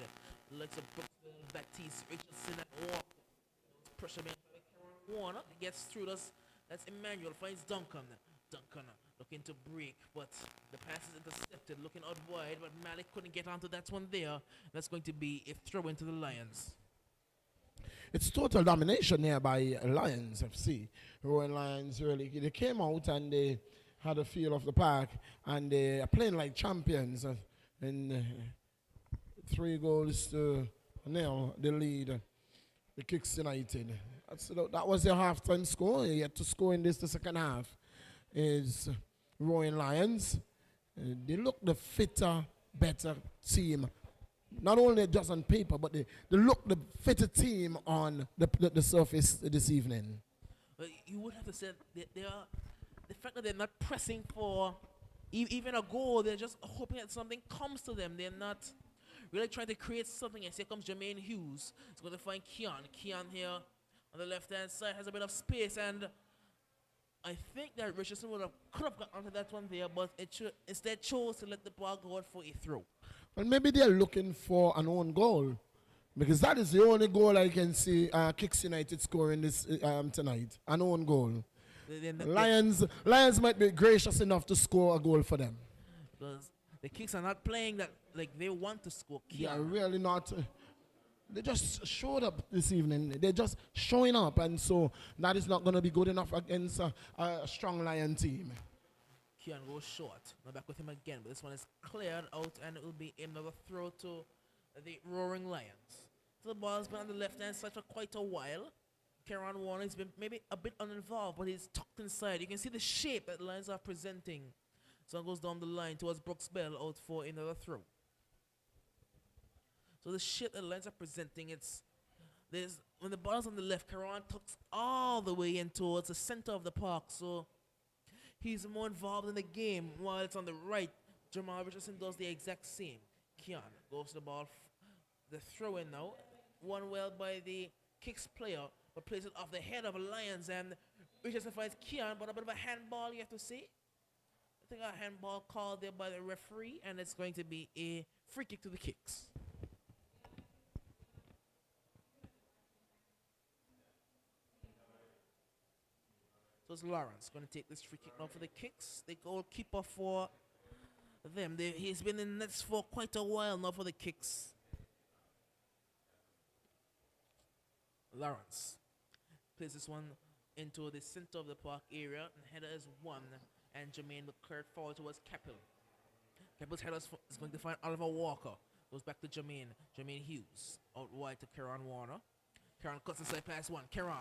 Let's Brooksville, Baptiste, Richardson, and Walker. Pressure being applied. Warner gets through this. That's Emmanuel, finds Duncan. Duncan looking to break, but the pass is intercepted, looking out wide, but Malik couldn't get onto that one there. That's going to be a throw into the Lions. It's total domination here by Lions FC. Rowan Lions really, they came out and they had a feel of the park, and they are playing like champions. And 3-0 the lead. The Kicks United. That was their halftime score. Yet to score in the second half is Rowan Lions. They look the fitter, better team. Not only just on paper, but they look the fitter team on the surface this evening. Well, you would have to say that they are, the fact that they're not pressing for even a goal, they're just hoping that something comes to them. They're not really trying to create something. And here comes Jermaine Hughes. He's going to find Keon. Keon here on the left-hand side has a bit of space, and I think that Richardson could have got onto that one there, but instead chose to let the ball go out for a throw. Well, maybe they're looking for an own goal. Because that is the only goal I can see Kicks United scoring this tonight. An own goal. Lions might be gracious enough to score a goal for them. Because the Kicks are not playing that like they want to score. They are really not. They just showed up this evening. They're just showing up, and so that is not going to be good enough against a strong Lion team. Kian goes short. Now back with him again, but this one is cleared out, and it will be another throw to the Roaring Lions. So the ball's been on the left-hand side for quite a while. Kieran Warner has been maybe a bit uninvolved, but he's tucked inside. You can see the shape that Lions are presenting. So it goes down the line towards Brooks Bell out for another throw. So the shape that Lions are presenting, when the ball's on the left, Kieran tucks all the way in towards the center of the park. So he's more involved in the game, while it's on the right. Jamal Richardson does the exact same. Kian goes to the ball, the throw in now. One well by the Kicks player, but plays it off the head of Lions, and Richardson finds Kian, but a bit of a handball, you have to say. I think a handball called there by the referee, and it's going to be a free kick to the Kicks. So it's Lawrence going to take this free kick now for the Kicks. The goalkeeper for them. He's been in nets for quite a while now for the Kicks. Lawrence plays this one into the center of the park area, and header is one, and Jermaine will clear it forward towards Keppel. Keppel's header is going to find Oliver Walker. Goes back to Jermaine. Jermaine Hughes out wide to Kieran Warner. Kieran cuts inside past one. Kieran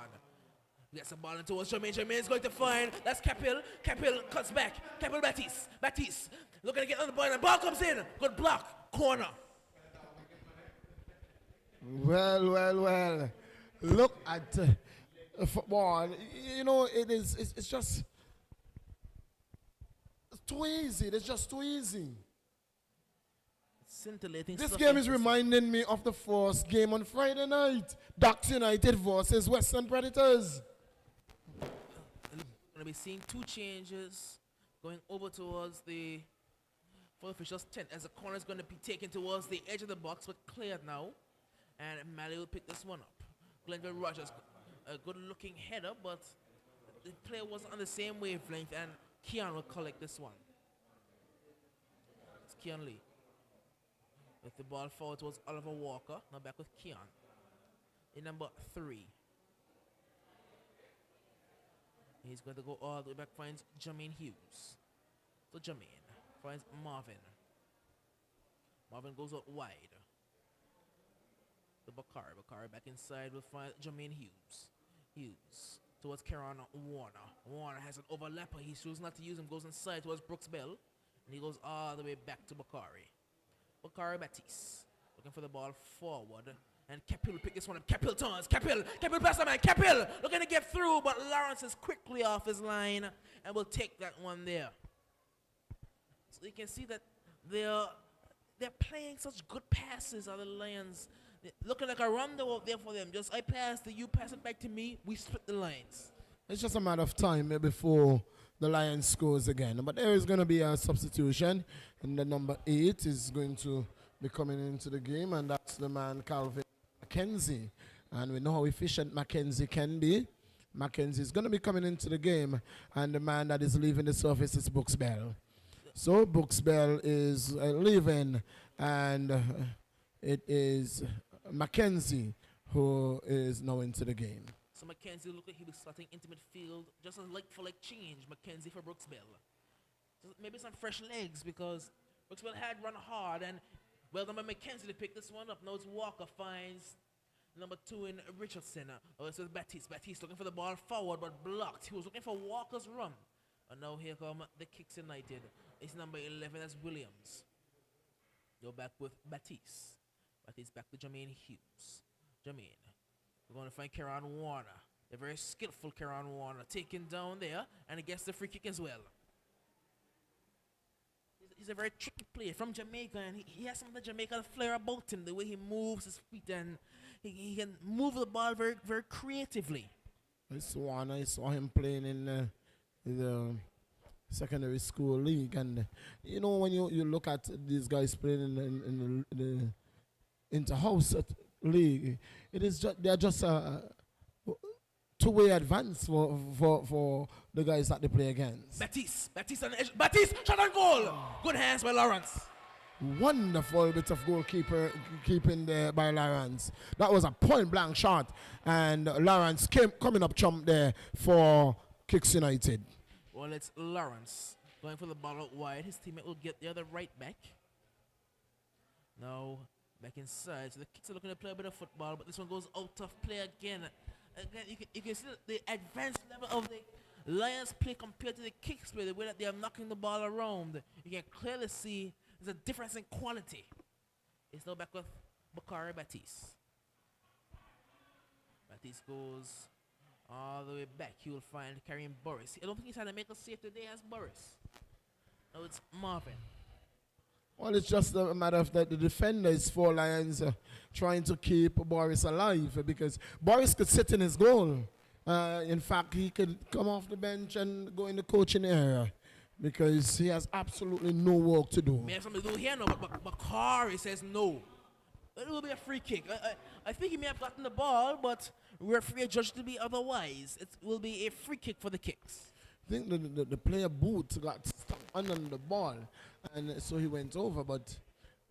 gets the ball in towards Jermaine. Jermaine is going to find. That's Keppel. Keppel cuts back. Keppel Baptiste. Baptiste looking to get on the ball. And the ball comes in. Good block. Corner. Well. Look at football. You know, it's just too easy. It's just too easy. Scintillating. This game is reminding me of the first game on Friday night. Ducks United versus Western Predators. We're going to be seeing two changes going over towards the for officials' tent, as the corner is going to be taken towards the edge of the box, but cleared now. And Malley will pick this one up. Glenville Rogers, a good-looking header, but the player wasn't on the same wavelength, and Keon will collect this one. It's Keon Lee. With the ball forward towards Oliver Walker. Now back with Keon. In number 3. He's going to go all the way back, finds Jermaine Hughes. So Jermaine finds Marvin. Marvin goes out wide. The Bakari. Bakari back inside will find Jermaine Hughes. Hughes towards Kieran Warner. Warner has an overlapper. He chooses not to use him. Goes inside towards Brooks Bell. And he goes all the way back to Bakari. Bakari Baptiste looking for the ball forward. And Keppel will pick this one up. Keppel turns. Keppel past the man. Keppel looking to get through, but Lawrence is quickly off his line and will take that one there. So you can see that they're playing such good passes, are the Lions. Looking like a rondo out there for them. Just I pass to you, pass it back to me. We split the lines. It's just a matter of time before the Lions scores again. But there is going to be a substitution. And the number 8 is going to be coming into the game. And that's the man, Calvin Mackenzie. And we know how efficient Mackenzie can be. Mackenzie is going to be coming into the game. And the man that is leaving the surface is Brooks Bell. So Brooks Bell is leaving. And it is Mackenzie who is now into the game. So Mackenzie looked like he was starting into midfield, just a like-for-like change. Mackenzie for Brooks Bell. So maybe some fresh legs, because Brooks Bell had run hard, and well done by Mackenzie to pick this one up. Now it's Walker finds number 2 in Richardson. Oh, it's Baptiste. Baptiste looking for the ball forward, but blocked. He was looking for Walker's run. And now here come the Kicks United. It's number 11, that's Williams. You're back with Baptiste. Baptiste back to Jermaine Hughes. Jermaine. We're going to find Kieran Warner. The very skillful Kieran Warner taken down there, and he gets the free kick as well. He's a very tricky player from Jamaica, and he has some of the Jamaican flair about him, the way he moves his feet, and he can move the ball very, very creatively. I saw him playing in the secondary school league. And you know, when you look at these guys playing in the inter-house league, it is they're just a two-way advance for the guys that they play against. Baptiste, shot on goal. Good hands by Lawrence. Wonderful bit of goalkeeper keeping there by Lawrence. That was a point blank shot, and Lawrence coming up chump there for Kicks United. Well, it's Lawrence going for the ball out wide. His teammate will get the other right back. Now back inside. So the Kicks are looking to play a bit of football, but this one goes out of play again. Again, you can see the advanced level of the Lions play compared to the Kicks play, the way that they are knocking the ball around. You can clearly see there's a difference in quality. It's now back with Bakari Baptiste. Baptiste goes all the way back. He will find carrying Boris. I don't think he's had to make a save today as Boris. No, it's Marvin. Well, it's just a matter of that the defenders for Lions trying to keep Boris alive, because Boris could sit in his goal. In fact, he could come off the bench and go in the coaching area, because he has absolutely no work to do. May have something to do here now, but Bakari says no. It will be a free kick. I think he may have gotten the ball, but referee judged to be otherwise. It will be a free kick for the Kicks. I think the player boot got stuck under the ball, and so he went over. But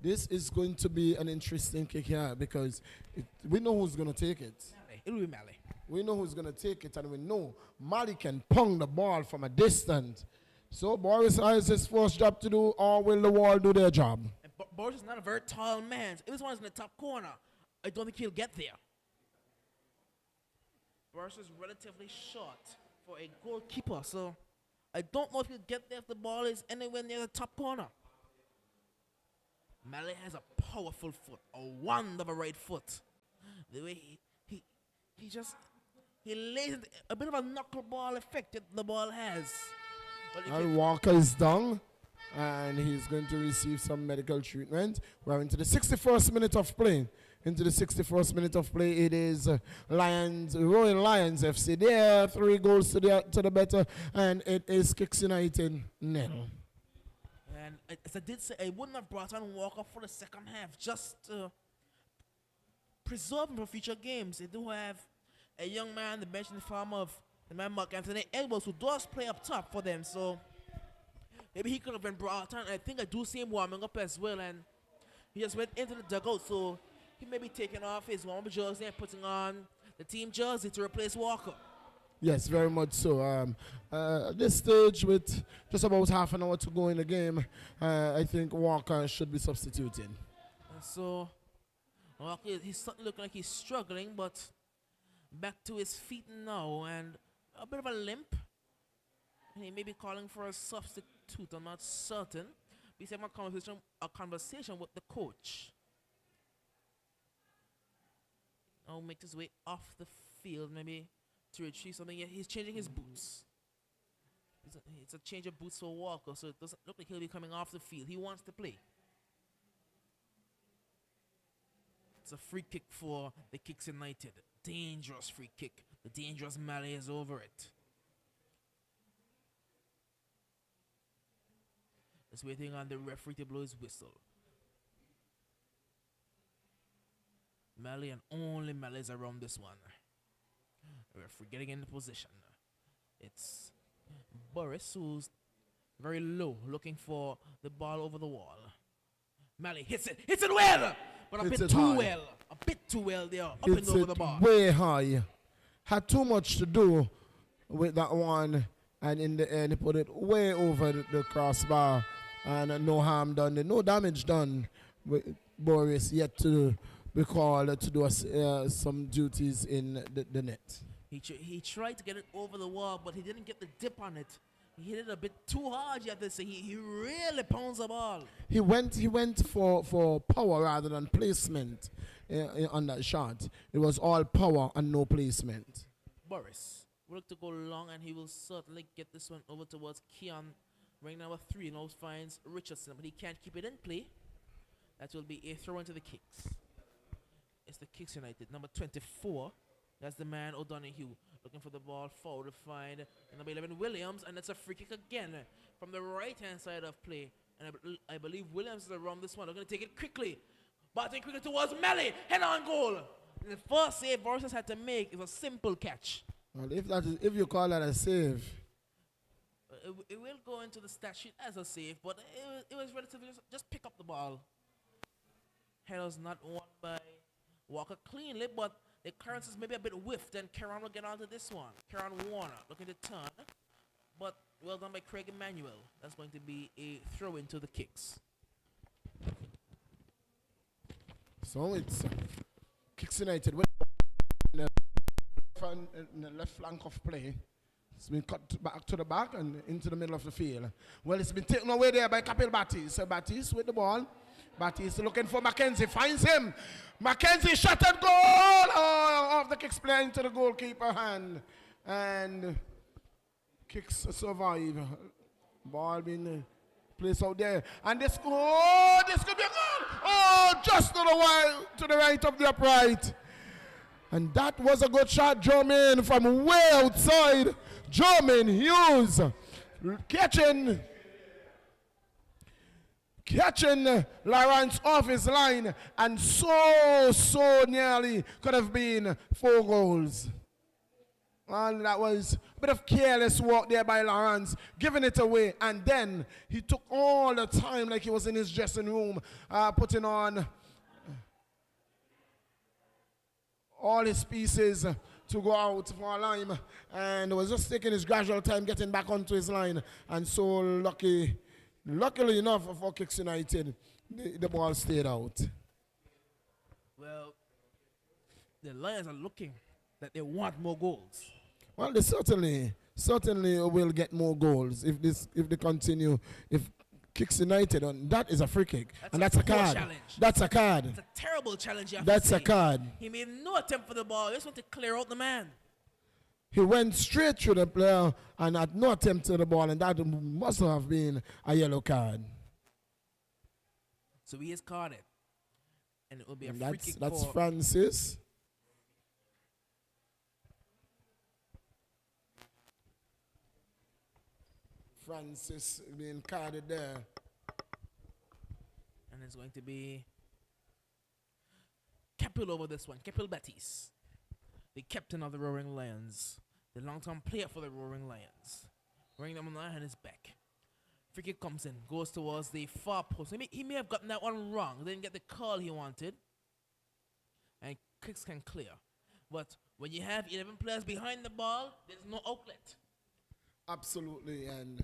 this is going to be an interesting kick here, because we know who's going to take it. It will be Mali. We know who's going to take it, and we know Mali can pong the ball from a distance. So Boris has his first job to do, or will the wall do their job? Boris is not a very tall man. If this one is in the top corner, I don't think he'll get there. Boris is relatively short for a goalkeeper, so I don't know if he'll get there if the ball is anywhere near the top corner. Mali has a powerful foot, a wand of a right foot. The way he lays a bit of a knuckleball effect that the ball has. And Walker is down, and he's going to receive some medical treatment. We're into the 61st minute of play. Into the 61st minute of play, it is Royal Lions FC. There, 3 goals to the better, and it is Kicks United 0. And as I did say, I wouldn't have brought on Walker for the second half, just to preserve him for future games. They do have a young man, the bench in the form of the man Mark Anthony Edwards, who does play up top for them, so maybe he could have been brought on. I think I do see him warming up as well, and he just went into the dugout, so he may be taking off his warm jersey and putting on the team jersey to replace Walker. Yes, very much so. At this stage, with just about half an hour to go in the game, I think Walker should be substituted. And so Walker, he's starting to look like he's struggling, but back to his feet now, and a bit of a limp. He may be calling for a substitute. I'm not certain. He's having a conversation with the coach. Now make his way off the field, maybe to retrieve something. Yeah, he's changing his boots. It's a change of boots for Walker, so it doesn't look like he'll be coming off the field. He wants to play. It's a free kick for the Kicks United. Dangerous free kick. The dangerous Mali is over it. Just waiting on the referee to blow his whistle. Mali and only Mali is around this one. Referee getting into position. It's Boris, who's very low, looking for the ball over the wall. Mali hits it well, but a bit too well. A bit too well there, up and over the ball. Way high. Had too much to do with that one, and in the end, he put it way over the crossbar, and no harm done, no damage done. With Boris yet to be called to do some duties in the net. He tried to get it over the wall, but he didn't get the dip on it. He hit it a bit too hard, you have to say. He really pounds the ball. He went for power rather than placement on that shot. It was all power and no placement. Boris will look to go long, and he will certainly get this one over towards Keon. Ring number 3 now finds Richardson, but he can't keep it in play. That will be a throw into the Kicks. It's the Kicks United. Number 24. That's the man O'Donoghue. looking for the ball forward to find number 11 Williams, and it's a free kick again from the right-hand side of play. And I believe Williams is around this one. They're going to take it quickly. Batting quickly towards Melly. Head on goal. And the first save Borges had to make is a simple catch. Well, if you call that a save, it will go into the stat sheet as a save, but it was relatively just pick up the ball. Header's not won by Walker cleanly, but the clearance is maybe a bit whiffed, and Karan will get onto this one. Karan Warner looking to turn, but well done by Craig Emmanuel. That's going to be a throw into the kicks. so it's Kicks United with in the left flank of play. It's been cut back to the back and into the middle of the field. Well, it's been taken away there by Capel Batiste. So Batiste with the ball. Batiste looking for Mackenzie. Finds him. Mackenzie shot at goal. Oh, off the kicks play into the goalkeeper hand. And kicks survive. Ball being placed out there. And this could be a goal. Oh, just to the right of the upright. And that was a good shot, Jermaine, from way outside. Jermaine Hughes catching Lawrence off his line, and so nearly could have been 4 goals. And that was a bit of careless work there by Lawrence, giving it away. And then he took all the time like he was in his dressing room, putting on all his pieces to go out for a lime, and was just taking his gradual time getting back onto his line. And so luckily enough for Kicks United, the ball stayed out. Well, the Lions are looking that they want more goals. Well, they certainly will get more goals if they continue. If Kicks United on that is a free kick, that's a card. Challenge. That's a card. It's a terrible challenge. That's a card. He made no attempt for the ball. He just wanted to clear out the man. He went straight through the player and had no attempt to the ball, and that must have been a yellow card. So he is carded, and it will be a free kick. That's Francis. Francis being carded there. And it's going to be Capel over this one. Capel Batiste, the captain of the Roaring Lions, the long-term player for the Roaring Lions. Wearing them on the line is back. Free kick comes in, goes towards the far post. He may have gotten that one wrong. Didn't get the call he wanted. And kicks can clear. But when you have 11 players behind the ball, there's no outlet. Absolutely, and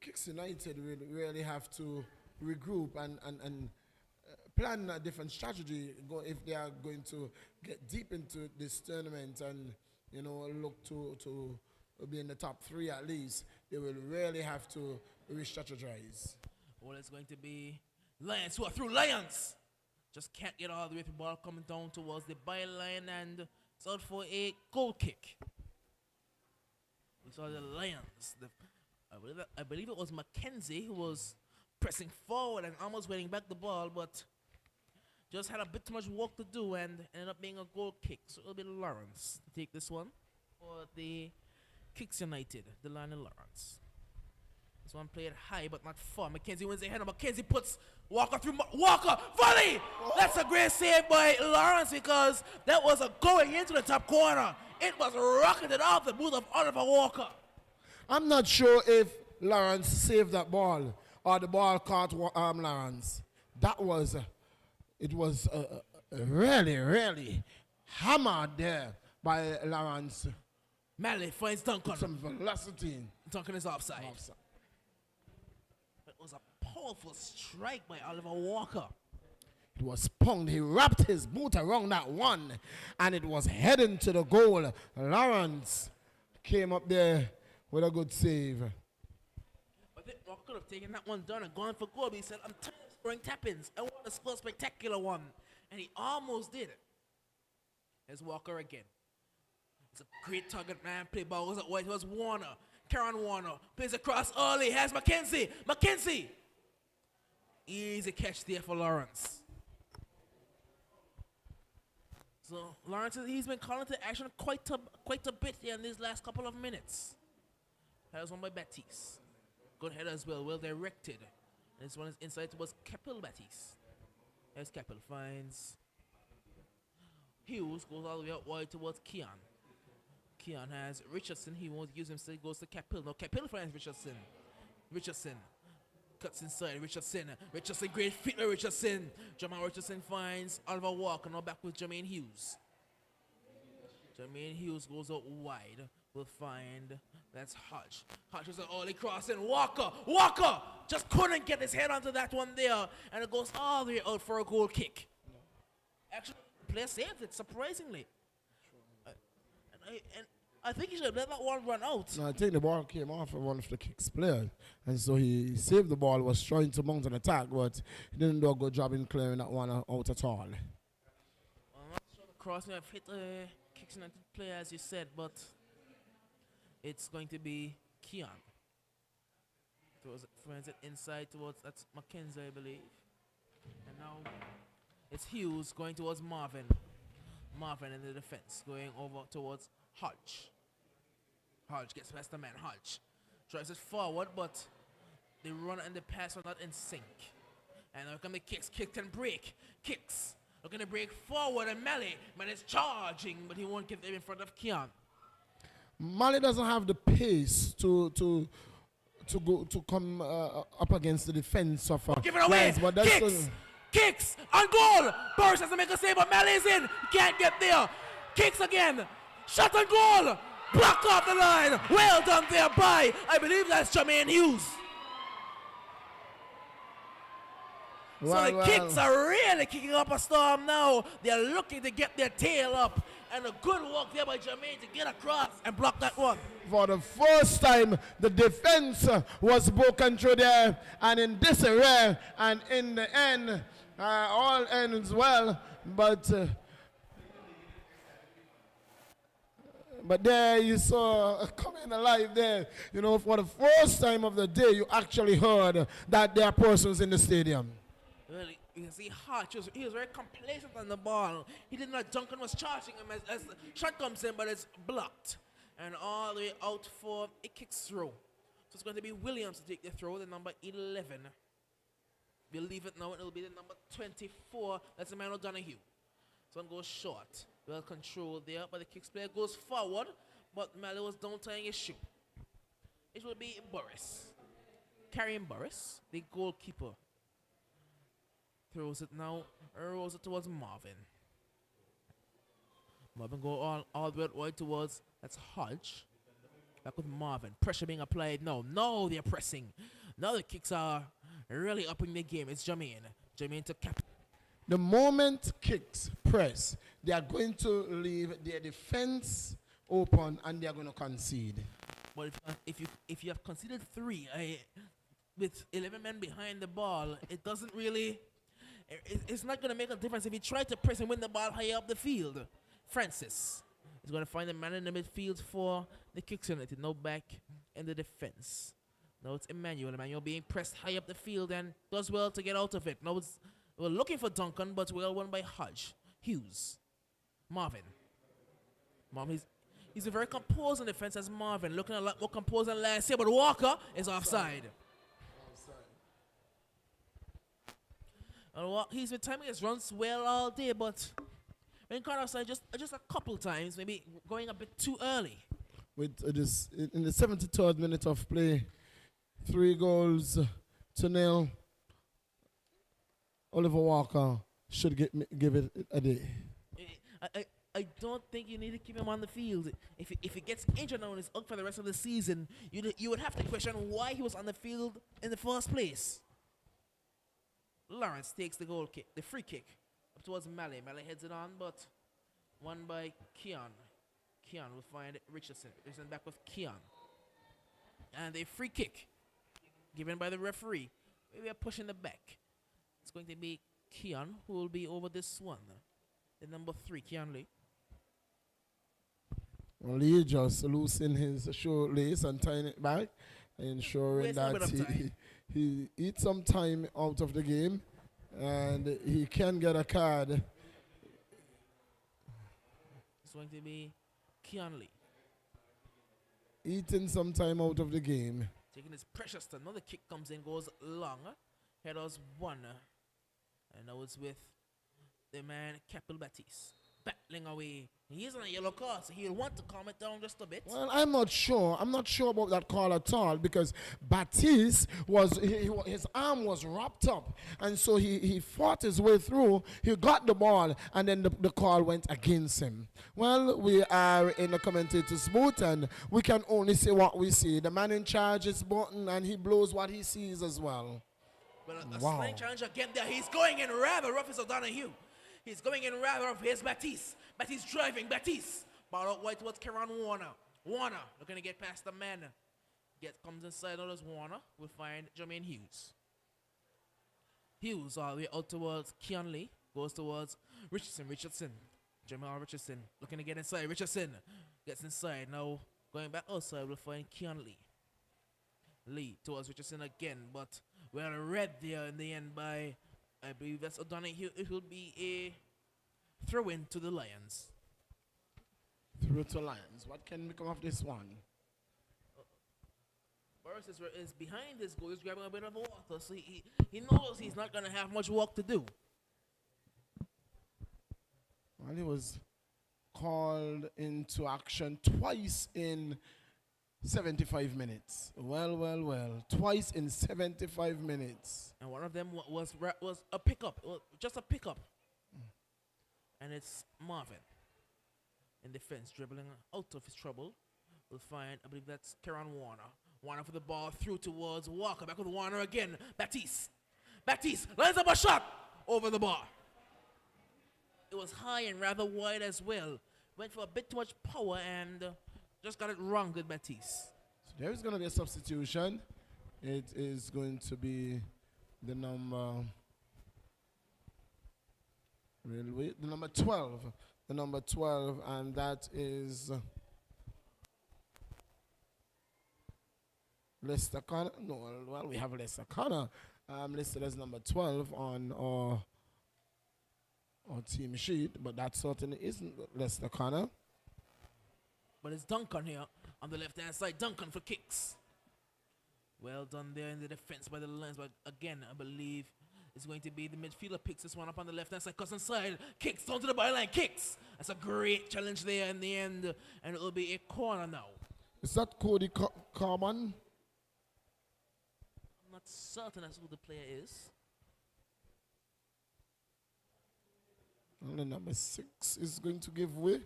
Kicks United will really have to regroup and plan a different strategy if they are going to get deep into this tournament and look to be in the top 3 at least. They will really have to re-strategize. Well, it's going to be Lions who are through. Lions just can't get all the way. The ball coming down towards the byline, and it's out for a goal kick. We saw the Lions. I believe it was Mackenzie who was pressing forward and almost winning back the ball, but just had a bit too much work to do and ended up being a goal kick. So it'll be Lawrence to take this one for the Kicks United, the Lionel Lawrence. This one played high but not far. Mackenzie wins the header. Mackenzie puts Walker through. Walker, volley! That's a great save by Lawrence, because that was a going into the top corner. It was rocketed off the boot of Oliver Walker. I'm not sure if Lawrence saved that ball or the ball caught Lawrence. It was really hammered there by Lawrence. Malley finds Duncan. Some velocity. Duncan is offside. It was a powerful strike by Oliver Walker. It was pumped. He wrapped his boot around that one, and it was heading to the goal. Lawrence came up there with a good save. I think Walker could have taken that one down and gone for goal, but he said, I'm tired of scoring tap-ins. I want to score a spectacular one. And he almost did it. There's Walker again. It's a great target man play ball. Was it White? It was Warner. Karen Warner plays across early. Has Mackenzie. Mackenzie. Easy catch there for Lawrence. So Lawrence, he's been calling to action quite a bit here in these last couple of minutes. Headers won by Batiste. Good header as well directed. And this one is inside towards Capel Batiste. As Capel finds Hughes, goes all the way out wide towards Keon. Keon has Richardson, he won't use him, so he goes to Capel. Now Capel finds Richardson. Richardson cuts inside. Richardson, great feet by Richardson. Jamal Richardson finds Oliver Walker. Now back with Jermaine Hughes. Jermaine Hughes goes out wide. We'll find that's Hodge. Hodge is an early crossing. Walker just couldn't get his head onto that one there, and it goes all the way out for a goal kick. Actually, player saved it surprisingly. And I think he should have let that one run out. No, I think the ball came off of one of the Kicks players, and so he saved the ball, was trying to mount an attack, but he didn't do a good job in clearing that one out at all. I'm not sure the cross may have hit the Kicks United player, as you said, but it's going to be Keon. Throws it inside towards, that's Mackenzie, I believe. And now it's Hughes going towards Marvin. Marvin in the defense, going over towards Hodge. Hodge gets past the man. Hodge drives it forward, but the run and the pass are not in sync. And now come the kicks. Kick can break. Kicks looking to break forward, and Mally is charging, but he won't get there in front of Keon. Mali doesn't have the pace to come up against the defense of give it away. Lions, but that's Kicks on goal. Burris has to make a save, but Mally is in. He can't get there. Kicks again. Shot on goal. Blocked off the line. Well done there by, I believe that's Jermaine Hughes. So the Kicks are really kicking up a storm now. They're looking to get their tail up. And a good walk there by Jermaine to get across and block that one. For the first time, the defense was broken through there and in disarray. And in the end, all ends well. But there you saw coming alive there. You know, for the first time of the day, you actually heard that there are persons in the stadium. Well, you can see Hart, he was very complacent on the ball. He didn't know Duncan was charging him as the shot comes in, but it's blocked. And all the way out for a kicks throw. So it's going to be Williams to take the throw, the number 11. We'll leave it now, and it'll be the number 24. That's the man O'Donoghue. So one goes short. Well controlled there, but the kicks player goes forward, but Mally was down tying his shoe. It will be Burris. Carrying Burris, the goalkeeper. Throws it now, rolls it towards Marvin. Marvin go all the way wide towards, that's Hodge. Back with Marvin. Pressure being applied now. No, they're pressing. Now the Kicks are really upping the game. It's Jermaine. Jermaine to cap. The moment Kicks press, they are going to leave their defense open and they are going to concede. But if you have conceded 3 with 11 men behind the ball, it doesn't really. It's not going to make a difference if you try to press and win the ball higher up the field. Francis is going to find a man in the midfield for the Kicks United. Now back in the defense. Now it's Emmanuel. Emmanuel being pressed high up the field and does well to get out of it. Now we're looking for Duncan, but well won by Hodge. Hughes. Marvin. He's a very composed in defense as Marvin. Looking a lot more composed than last year, but Walker is offside. He's been timing his runs well all day, but when caught offside just a couple times, maybe going a bit too early. With this in the 73rd minute of play, 3-0. Oliver Walker should give it a day. I don't think you need to keep him on the field. If he gets injured now and is out for the rest of the season, you would have to question why he was on the field in the first place. Lawrence takes the goal kick, the free kick, up towards Mally. Mally heads it on, but won by Keon. Keon will find Richardson. Richardson back with Keon. And a free kick given by the referee. We are pushing the back. It's going to be Keon who will be over this one. The number 3, Keon Lee. Well, Lee just loosened his shoelace and tying it back, ensuring that he eats some time out of the game and he can get a card. going to be Keon Lee. Eating some time out of the game. Taking his precious time. Another kick comes in, goes long. Headers one. And now it's with the man Capel Baptiste. Battling away. He's on a yellow card, so he'll want to calm it down just a bit. Well, I'm not sure. I'm not sure about that call at all because Baptiste was his arm was wrapped up, and so he fought his way through. He got the ball, and then the call went against him. Well, we are in the commentator's booth, and we can only see what we see. The man in charge is Burton, and he blows what he sees as well. Well, a slight challenge again there. He's going in rather rough as O'Donoghue. He's going in rather rough. Here's Baptiste. Baptiste driving. Baptiste. Ball out wide towards Kieran Warner. Warner looking to get past the man. Comes inside on Warner. We'll find Jermaine Hughes. Hughes all the way out towards Keon Lee. Goes towards Richardson. Jamal Richardson looking to get inside. Richardson gets inside. Now going back outside, we'll find Keon Lee. Lee towards Richardson again, but we're red there in the end by, I believe that's O'Donoghue. It will be a throw-in to the Lions. Through to Lions. What can become of this one? Burris is behind this goal. He's grabbing a bit of water, so he knows he's not going to have much work to do. Well, he was called into action twice in 75 minutes. Well. Twice in 75 minutes. And one of them was a pickup. Just a pickup. And it's Marvin in defense, dribbling out of his trouble. We'll find, I believe that's Kieran Warner. Warner for the ball through towards Walker. Back with Warner again. Baptiste lines up a shot over the bar. It was high and rather wide as well. Went for a bit too much power and just got it wrong with Baptiste. So there is going to be a substitution. It is going to be the number 12. The number 12, and that is Lester Connor. No, well, we have Lester Connor listed as number 12 on our team sheet, but that certainly isn't Lester Connor. But it's Duncan here on the left-hand side. Duncan for kicks. Well done there in the defense by the Lions, but again, I believe it's going to be the midfielder picks this one up on the left-hand side. Cuts inside, kicks down to the byline, kicks. That's a great challenge there in the end, and it will be a corner now. Is that Cody Carman? I'm not certain as who the player is. And the number 6 is going to give way,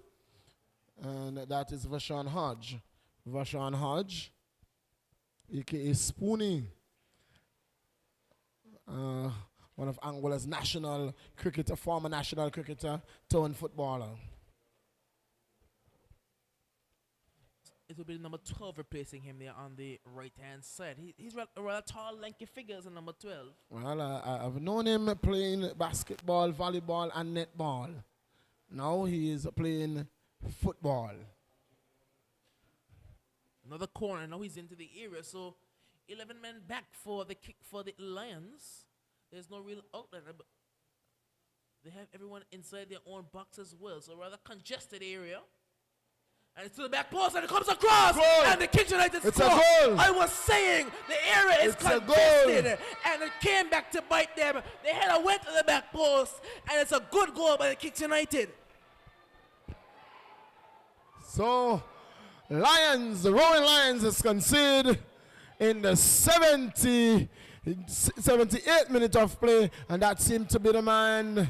and that is Vashon Hodge. Vashon Hodge, a.k.a. Spoonie. One of Angola's national cricketer, former national cricketer, turned footballer. It will be number 12 replacing him there on the right-hand side. He's rather tall, lanky figures in number 12. Well, I've known him playing basketball, volleyball, and netball. Now he is playing football. Another corner. Now he's into the area. So 11 men back for the kick for the Lions. There's no real outlet. But they have everyone inside their own box as well. So rather congested area. And it's to the back post, and it comes across, and the Kings United it's score. A goal. I was saying the area is congested, and it came back to bite them. The header went to the back post, and it's a good goal by the Kings United. So, Lions, the Roaring Lions is conceded in the 78th minute of play, and that seemed to be the man.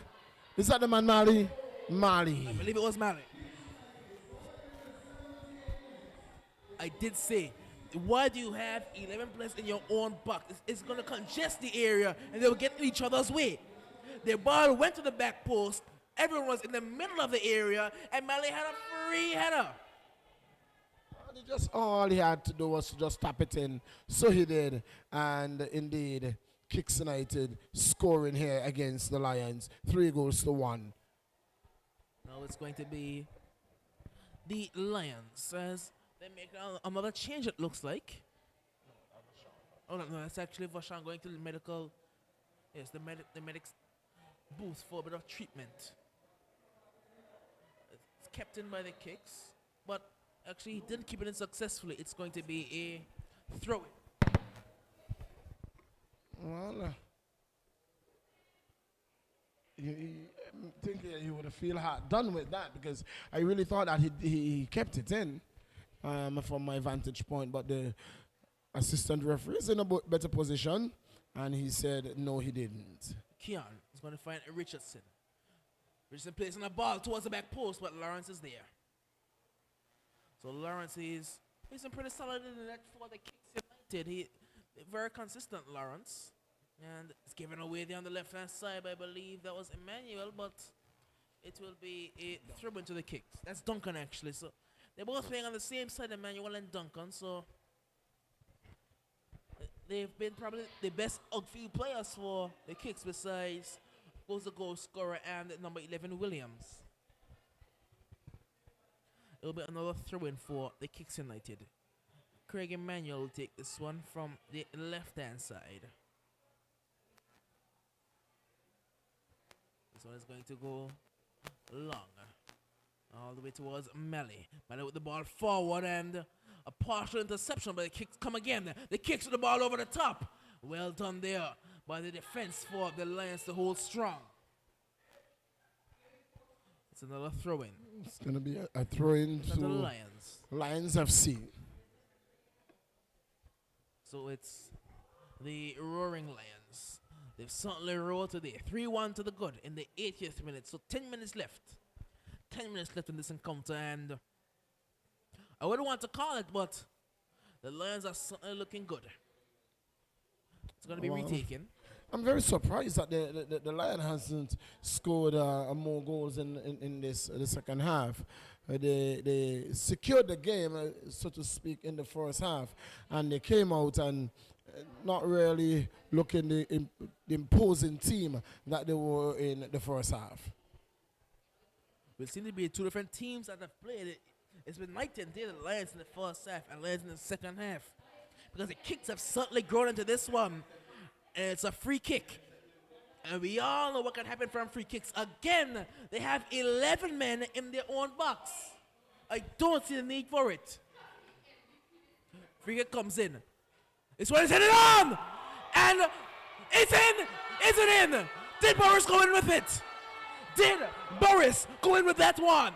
Is that the man, Mali? Mali. I believe it was Mali. I did say, why do you have 11 players in your own box? It's going to congest the area, and they'll get in each other's way. The ball went to the back post. Everyone was in the middle of the area, and Mali had a free header. Just all he had to do was to just tap it in. So he did. And indeed, Kicks United scoring here against the Lions. 3-1. Now it's going to be the Lions as they make another change, it looks like. Oh, no, it's actually Vashon going to the medical. Yes, the medic's booth for a bit of treatment. It's kept in by the kicks, but actually he didn't keep it in successfully. It's going to be a throw-in. Well, I think he would have feel hard done with that because I really thought that he kept it in from my vantage point, but the assistant referee is in a better position, and he said no, he didn't. Keon is going to find Richardson. Richardson plays on the ball towards the back post, but Lawrence is there. So Lawrence he's been pretty solid in the net for the Kicks United. He very consistent, Lawrence. And it's given away there on the left-hand side, I believe that was Emmanuel, but it will be a throw into the Kicks. That's Duncan, actually. So they're both playing on the same side, Emmanuel and Duncan, so they've been probably the best outfield players for the Kicks besides goes the goal scorer and number 11, Williams. It'll be another throw-in for the Kicks United. Craig Emmanuel will take this one from the left-hand side. This one is going to go long. All the way towards Melly. Melly with the ball forward and a partial interception, but the Kicks come again. The Kicks with the ball over the top. Well done there by the defense for the Lions to hold strong. It's another throw-in. It's going to be a throw-in to the Lions. Lions FC. So it's the Roaring Lions. They've certainly rolled today. 3-1 to the good in the 80th minute. So 10 minutes left. 10 minutes left in this encounter, and I wouldn't want to call it, but the Lions are certainly looking good. It's going to be retaken. I'm very surprised that the Lion hasn't scored more goals in the second half. They secured the game, so to speak, in the first half, and they came out and not really looking the imposing team that they were in the first half. It seems to be two different teams that have played. It's been night and day, the Lions in the first half and Lions in the second half. Because the Kicks have certainly grown into this one. And it's a free kick. And we all know what can happen from free kicks. Again, they have 11 men in their own box. I don't see the need for it. Free kick comes in. This one is headed on! And it's in! Is it in? Did Boris go in with it? Did Boris go in with that one?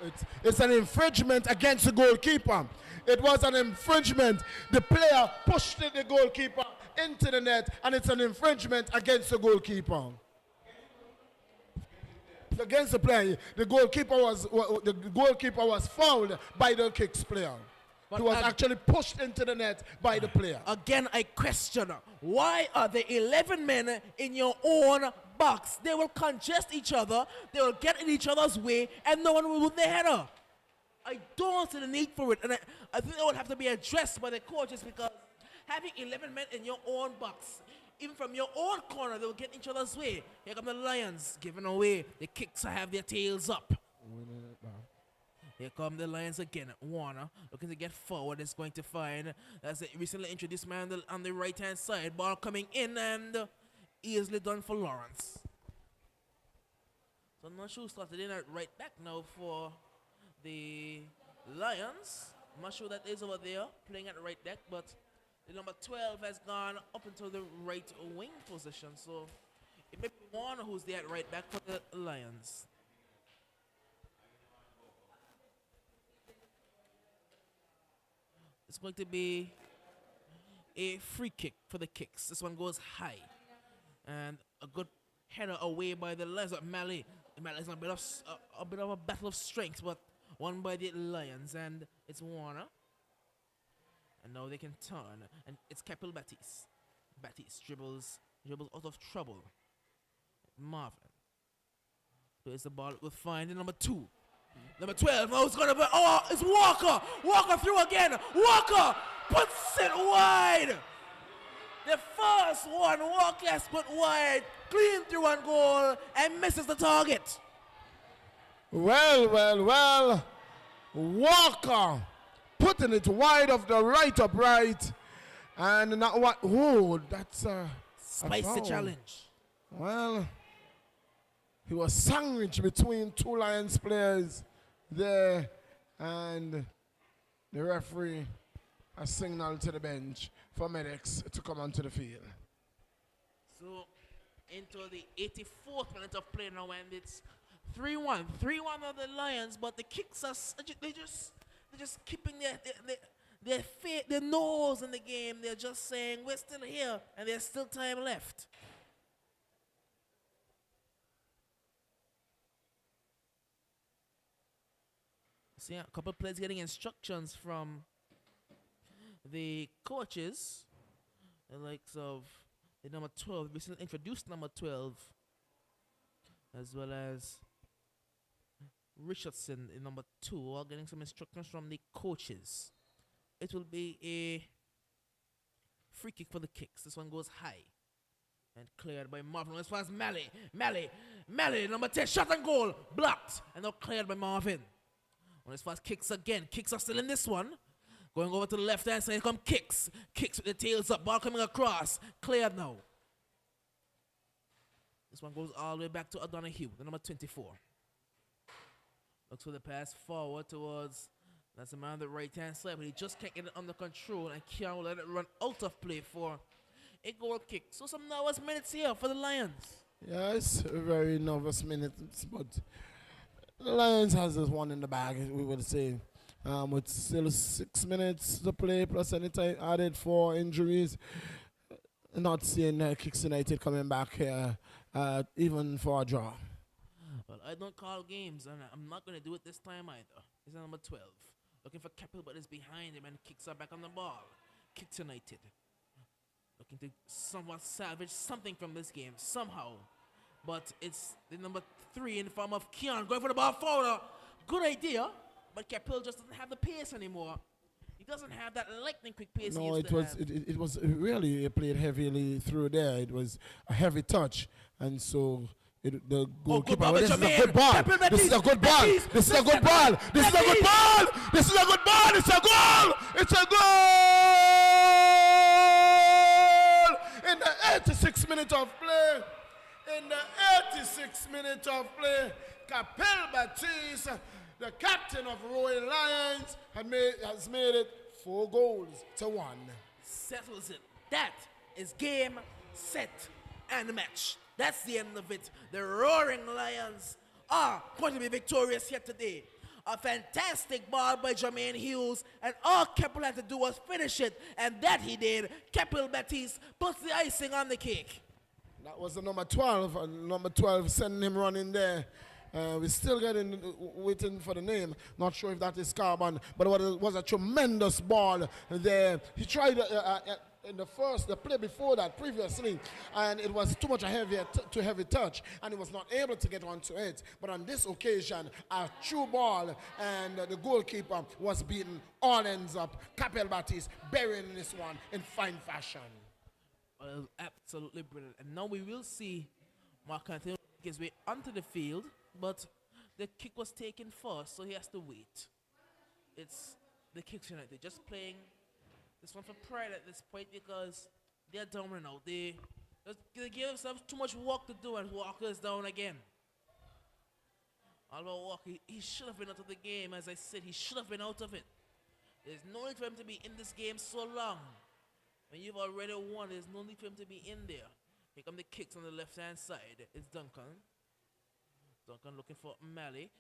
No, it's an infringement against the goalkeeper. It was an infringement. The player pushed the goalkeeper into the net, and it's an infringement against the goalkeeper. Against the player, the goalkeeper was fouled by the Kicks player. But he was actually pushed into the net by the player. Again, I question, why are there 11 men in your own box? They will congest each other, they will get in each other's way, and no one will move their header. I don't see the need for it, and I think that would have to be addressed by the coaches, because having 11 men in your own box, even from your own corner, they will get in each other's way. Here come the Lions giving away. The Kicks have their tails up. Here come the Lions again. Warner looking to get forward. Is going to find that's a recently introduced man on the right-hand side. Ball coming in and easily done for Lawrence. So I'm not sure who started in at right back now for the Lions. I'm not sure who that is over there playing at right back, but the number 12 has gone up into the right wing position. So it may be Warner who's there at right back for the Lions. It's going to be a free kick for the Kicks. This one goes high. And a good header away by the Lions. Malley is a bit of a battle of strength, but won by the Lions. And it's Warner. And now they can turn. And it's Capel Batiste. Batiste dribbles out of trouble. Marvin. There's the ball. We'll find the number 2. Number 12, now it's going to be, oh, it's Walker. Walker through again. Walker puts it wide. The first one, Walker has put wide, clean through one goal, and misses the target. Well. Walker putting it wide of the right upright. And not what, oh, that's a spicy challenge. Well, he was sandwiched between two Lions players, there, and the referee has signaled to the bench for medics to come onto the field. So into the 84th minute of play now, and it's 3-1. 3-1 of the Lions, but the kicks are they're just keeping their nose in the game. They're just saying we're still here and there's still time left. See, a couple of players getting instructions from the coaches, the likes of the number 12, recently introduced number 12, as well as Richardson in number 2, all getting some instructions from the coaches. It will be a free kick for the kicks. This one goes high and cleared by Marvin. As far as Mally, number 10, shot and goal, blocked, and now cleared by Marvin. On as far as kicks again, kicks are still in this one. Going over to the left hand side, here come kicks. Kicks with the tails up, ball coming across, cleared now. This one goes all the way back to O'Donoghue, the number 24. Looks for the pass forward towards, that's the man on the right hand side, but he just can't get it under control and can't let it run out of play for a goal kick. So some nervous minutes here for the Lions. Yes, very nervous minutes, but the Lions has this one in the bag, we would say. With still 6 minutes to play, plus any time added for injuries. Not seeing Kicks United coming back here, even for a draw. Well, I don't call games, and I'm not going to do it this time either. He's number 12. Looking for Keppel, but is behind him, and Kicks are back on the ball. Kicks United. Looking to somewhat salvage something from this game, somehow. But it's the number 3 in the form of Keon going for the ball forward. Good idea, but Keppel just doesn't have the pace anymore. He doesn't have that lightning quick pace. No, it was really played heavily through there. It was a heavy touch, and so the goalkeeper. This is a good ball. This is a good ball. This is a good ball. This is a good ball. This is a good ball. It's a goal. It's a goal in the 86th minute of play. In the 86th minute of play, Capel Baptiste, the captain of Royal Lions, has made it 4-1. Settles it. That is game, set, and match. That's the end of it. The Roaring Lions are going to be victorious here today. A fantastic ball by Jermaine Hughes, and all Keppel had to do was finish it, and that he did. Keppel Baptiste puts the icing on the cake. That was the number 12. Number 12 sending him running there. We're still waiting for the name. Not sure if that is Carbon, but it was a tremendous ball there. He tried in the play before that previously, and it was too much too heavy touch, and he was not able to get onto it. But on this occasion, a true ball, and the goalkeeper was beaten. All ends up. Capel Baptiste burying this one in fine fashion. Well, absolutely brilliant. And now we will see Mark Anthony make his way onto the field, but the kick was taken first, so he has to wait. It's the Kicks United just playing this one for pride at this point because they're down right now. They give themselves too much work to do, and Walker's down again. Oliver Walker, he should have been out of the game. As I said, he should have been out of it. There's no need for him to be in this game so long. When you've already won, there's no need for him to be in there. Here come the kicks on the left-hand side. It's Duncan. Duncan looking for Mally.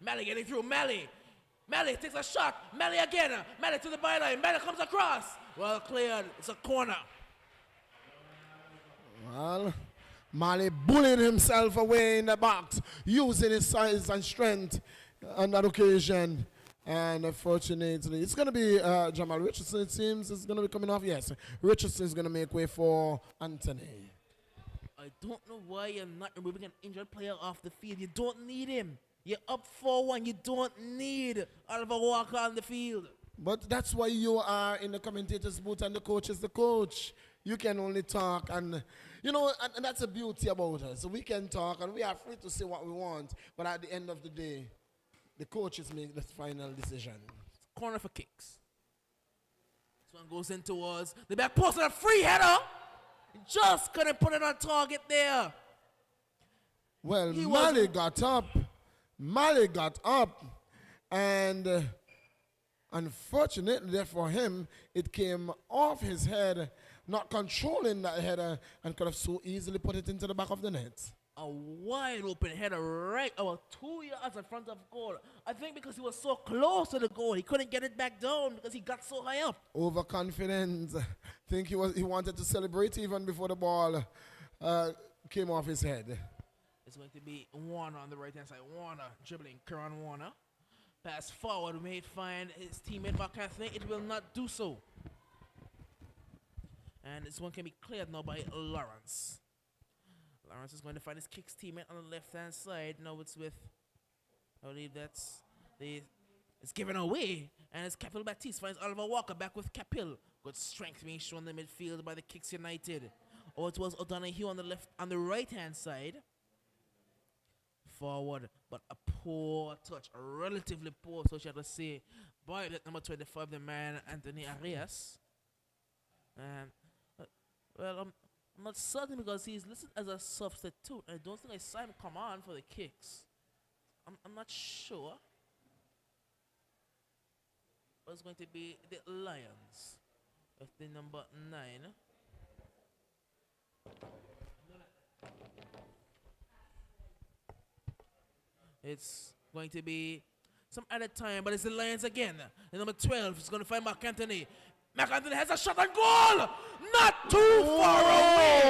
Mally getting through. Mally takes a shot. Mally again. Mally to the byline. Mally comes across. Well cleared. It's a corner. Well, Mally bullied himself away in the box, using his size and strength on that occasion. And unfortunately, it's going to be Jamal Richardson, it seems, is going to be coming off. Yes, Richardson is going to make way for Anthony. I don't know why you're not removing an injured player off the field. You don't need him. You're up 4-1. You don't need Oliver Walker on the field. But that's why you are in the commentator's booth and the coach is the coach. You can only talk, and you know, and that's the beauty about us. So we can talk and we are free to say what we want, but at the end of the day, the coaches make the final decision. Corner for kicks. This one goes in towards the back post and a free header. Just couldn't put it on target there. Well, Mally got up, Mali got up, and unfortunately for him, it came off his head, not controlling that header, and could have so easily put it into the back of the net. A wide open header right about 2 yards in front of goal. I think because he was so close to the goal, he couldn't get it back down because he got so high up. Overconfident. Think he wanted to celebrate even before the ball came off his head. It's going to be Warner on the right hand side. Warner dribbling. Kieran Warner. Pass forward. May find his teammate Mark Anthony. It will not do so. And this one can be cleared now by Lawrence. Lawrence is going to find his kicks teammate on the left-hand side. Now it's with, I believe it's given away. And it's Capel Baptiste finds Oliver Walker back with Capel. Good strength being shown in the midfield by the Kicks United. Oh, it was O'Donoghue on the right-hand side. Forward, but a poor touch, a relatively poor touch, I have to say, by that number 25, the man Anthony Arias. And well, I'm not certain because he's listed as a substitute. I don't think I saw him come on for the Kicks. I'm not sure. But it's going to be the Lions with the number 9. It's going to be some added time, but it's the Lions again. The number 12 is going to find Mark Anthony. Mark Anthony has a shot on goal! Not too far away!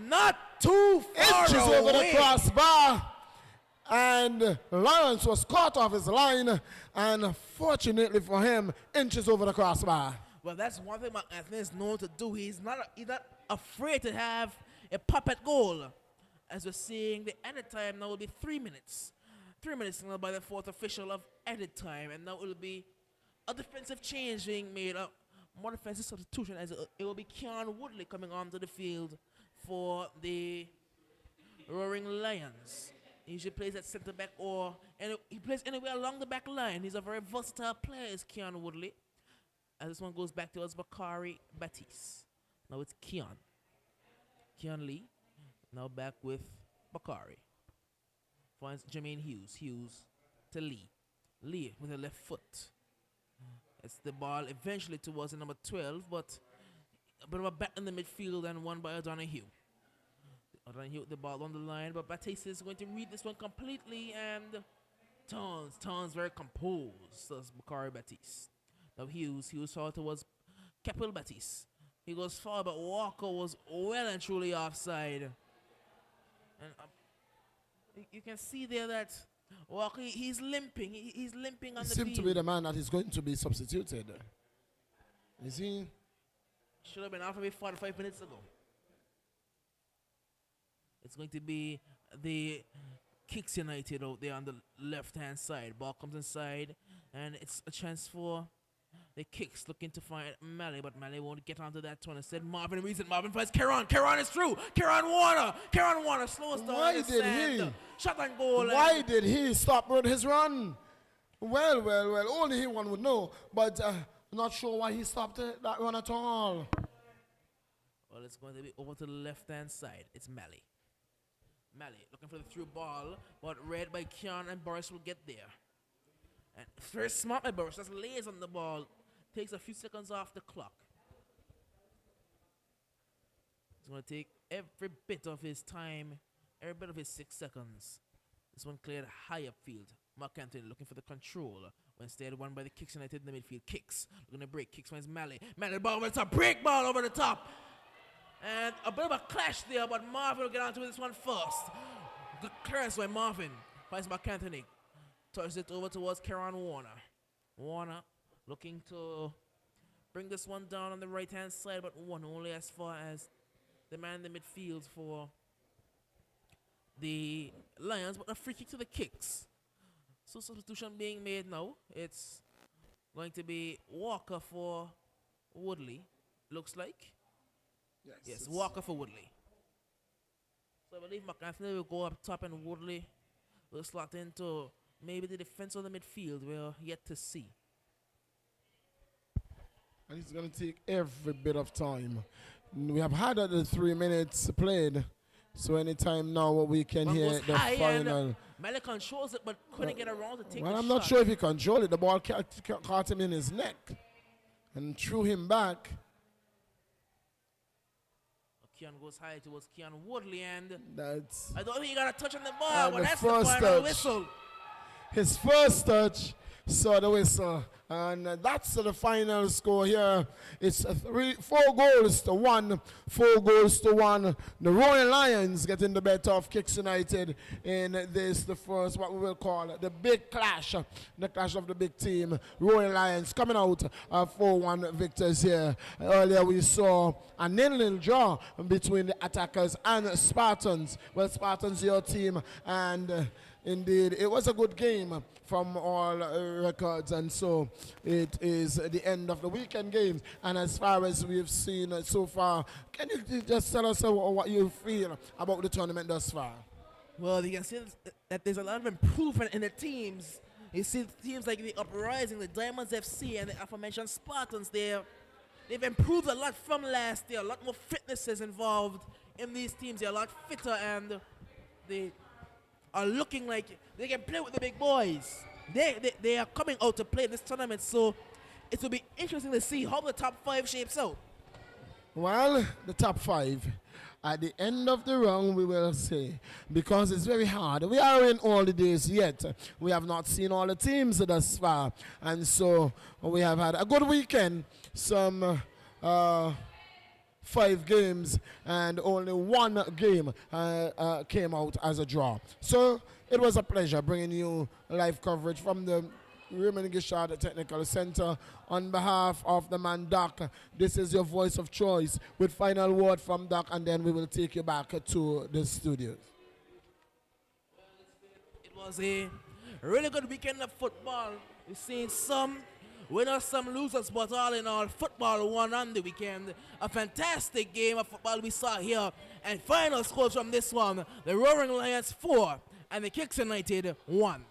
Not too far Inches away! over the crossbar. And Lawrence was caught off his line. And fortunately for him, inches over the crossbar. Well, that's one thing Mark Anthony is known to do. He's not afraid to have a pop at goal. As we're seeing, the added time now will be 3 minutes. 3 minutes now by the fourth official of added time. And now it will be a defensive change being made up. More defensive substitution as it will be Keon Woodley coming onto the field for the Roaring Lions. He usually plays at centre back and he plays anywhere along the back line. He's a very versatile player, is Keon Woodley. As this one goes back towards Bakari Baptiste. Now it's Keon Lee. Now back with Bakari. Finds Jermaine Hughes. Hughes to Lee. Lee with the left foot. It's the ball eventually towards the number 12, but a bit of a bat in the midfield and won by O'Donoghue. O'Donoghue with the ball on the line, but Baptiste is going to read this one completely and turns very composed. That's Bakari Baptiste. Now Hughes saw towards Capel Baptiste. He goes forward, but Walker was well and truly offside. And you can see there that Walker, he's limping. He's limping on the field. Seems to be the man that is going to be substituted. Is he? Should have been out maybe 45 minutes ago. It's going to be the Kicks United out there on the left-hand side. Ball comes inside, and it's a chance for the Kicks looking to find Malley, but Malley won't get onto that one. Instead, Marvin reads it. Marvin finds Kieran. Kieran is through. Kieran Warner slows down. Why did he? Shot on goal. Why did he stop his run? Well. Only he one would know. But not sure why he stopped that run at all. Well, it's going to be over to the left-hand side. It's Malley. Malley looking for the through ball, but read by Keon, and Boris will get there. And very smart by Boris. Just lays on the ball. Takes a few seconds off the clock. He's going to take every bit of his time, every bit of his 6 seconds. This one cleared high upfield. Mark Anthony looking for the control. Instead, won by the Kicks United in the midfield. Kicks looking to break. Kicks finds Malley. Malley ball over the top. Break ball over the top. And a bit of a clash there, but Marvin will get onto this one first. Good clearance by Marvin. Finds Mark Anthony. Turns it over towards Kieran Warner. Warner looking to bring this one down on the right-hand side, but one only as far as the man in the midfield for the Lions, but a free kick to the Kicks. So substitution being made now. It's going to be Walker for Woodley, looks like. Yes, Walker for Woodley. So I believe McAnthony will go up top and Woodley will slot into maybe the defense of the midfield. We're yet to see. And it's going to take every bit of time. We have had the 3 minutes played. So anytime now we can One hear goes the high final. and Malik controls it, but couldn't get around to take Well, the I'm shot. not sure if he controlled it. The ball caught him in his neck and threw him back. Keon goes high towards Keon Woodley, and That's I don't think he got a touch on the ball, but the that's the first final touch. whistle. his first touch. Saw the whistle, and that's the final score here. It's 4 goals to 1. 4 goals to 1. The Royal Lions getting the better of Kicks United in this, the first, what we will call the big clash, the clash of the big team. Royal Lions coming out 4-1 victors here. Earlier we saw a 0-0 draw between the Attackers and Spartans. Well, Spartans your team, and indeed it was a good game from all records, and so it is the end of the weekend games. And as far as we've seen so far, can you just tell us what you feel about the tournament thus far? Well, you can see that there's a lot of improvement in the teams. You see teams like the Uprising, the Diamonds FC, and the aforementioned Spartans there. They've improved a lot from last year. A lot more fitness is involved in these teams. They're a lot fitter, and they are looking like they can play with the big boys. They are coming out to play in this tournament, so it will be interesting to see how the top 5 shapes out. Well, the top 5 at the end of the round, we will say, because it's very hard. We are in all the days yet. We have not seen all the teams thus far, and so we have had a good weekend. Some 5 games, and only 1 game came out as a draw. So it was a pleasure bringing you live coverage from the Raymond Gishard Technical Center. On behalf of the man Doc, this is your voice of choice with final word from Doc, and then we will take you back to the studios. It was a really good weekend of football. We've seen some winners, some losers, but all in all, football won on the weekend. A fantastic game of football we saw here. And final scores from this one, the Roaring Lions 4 and the Kicks United 1.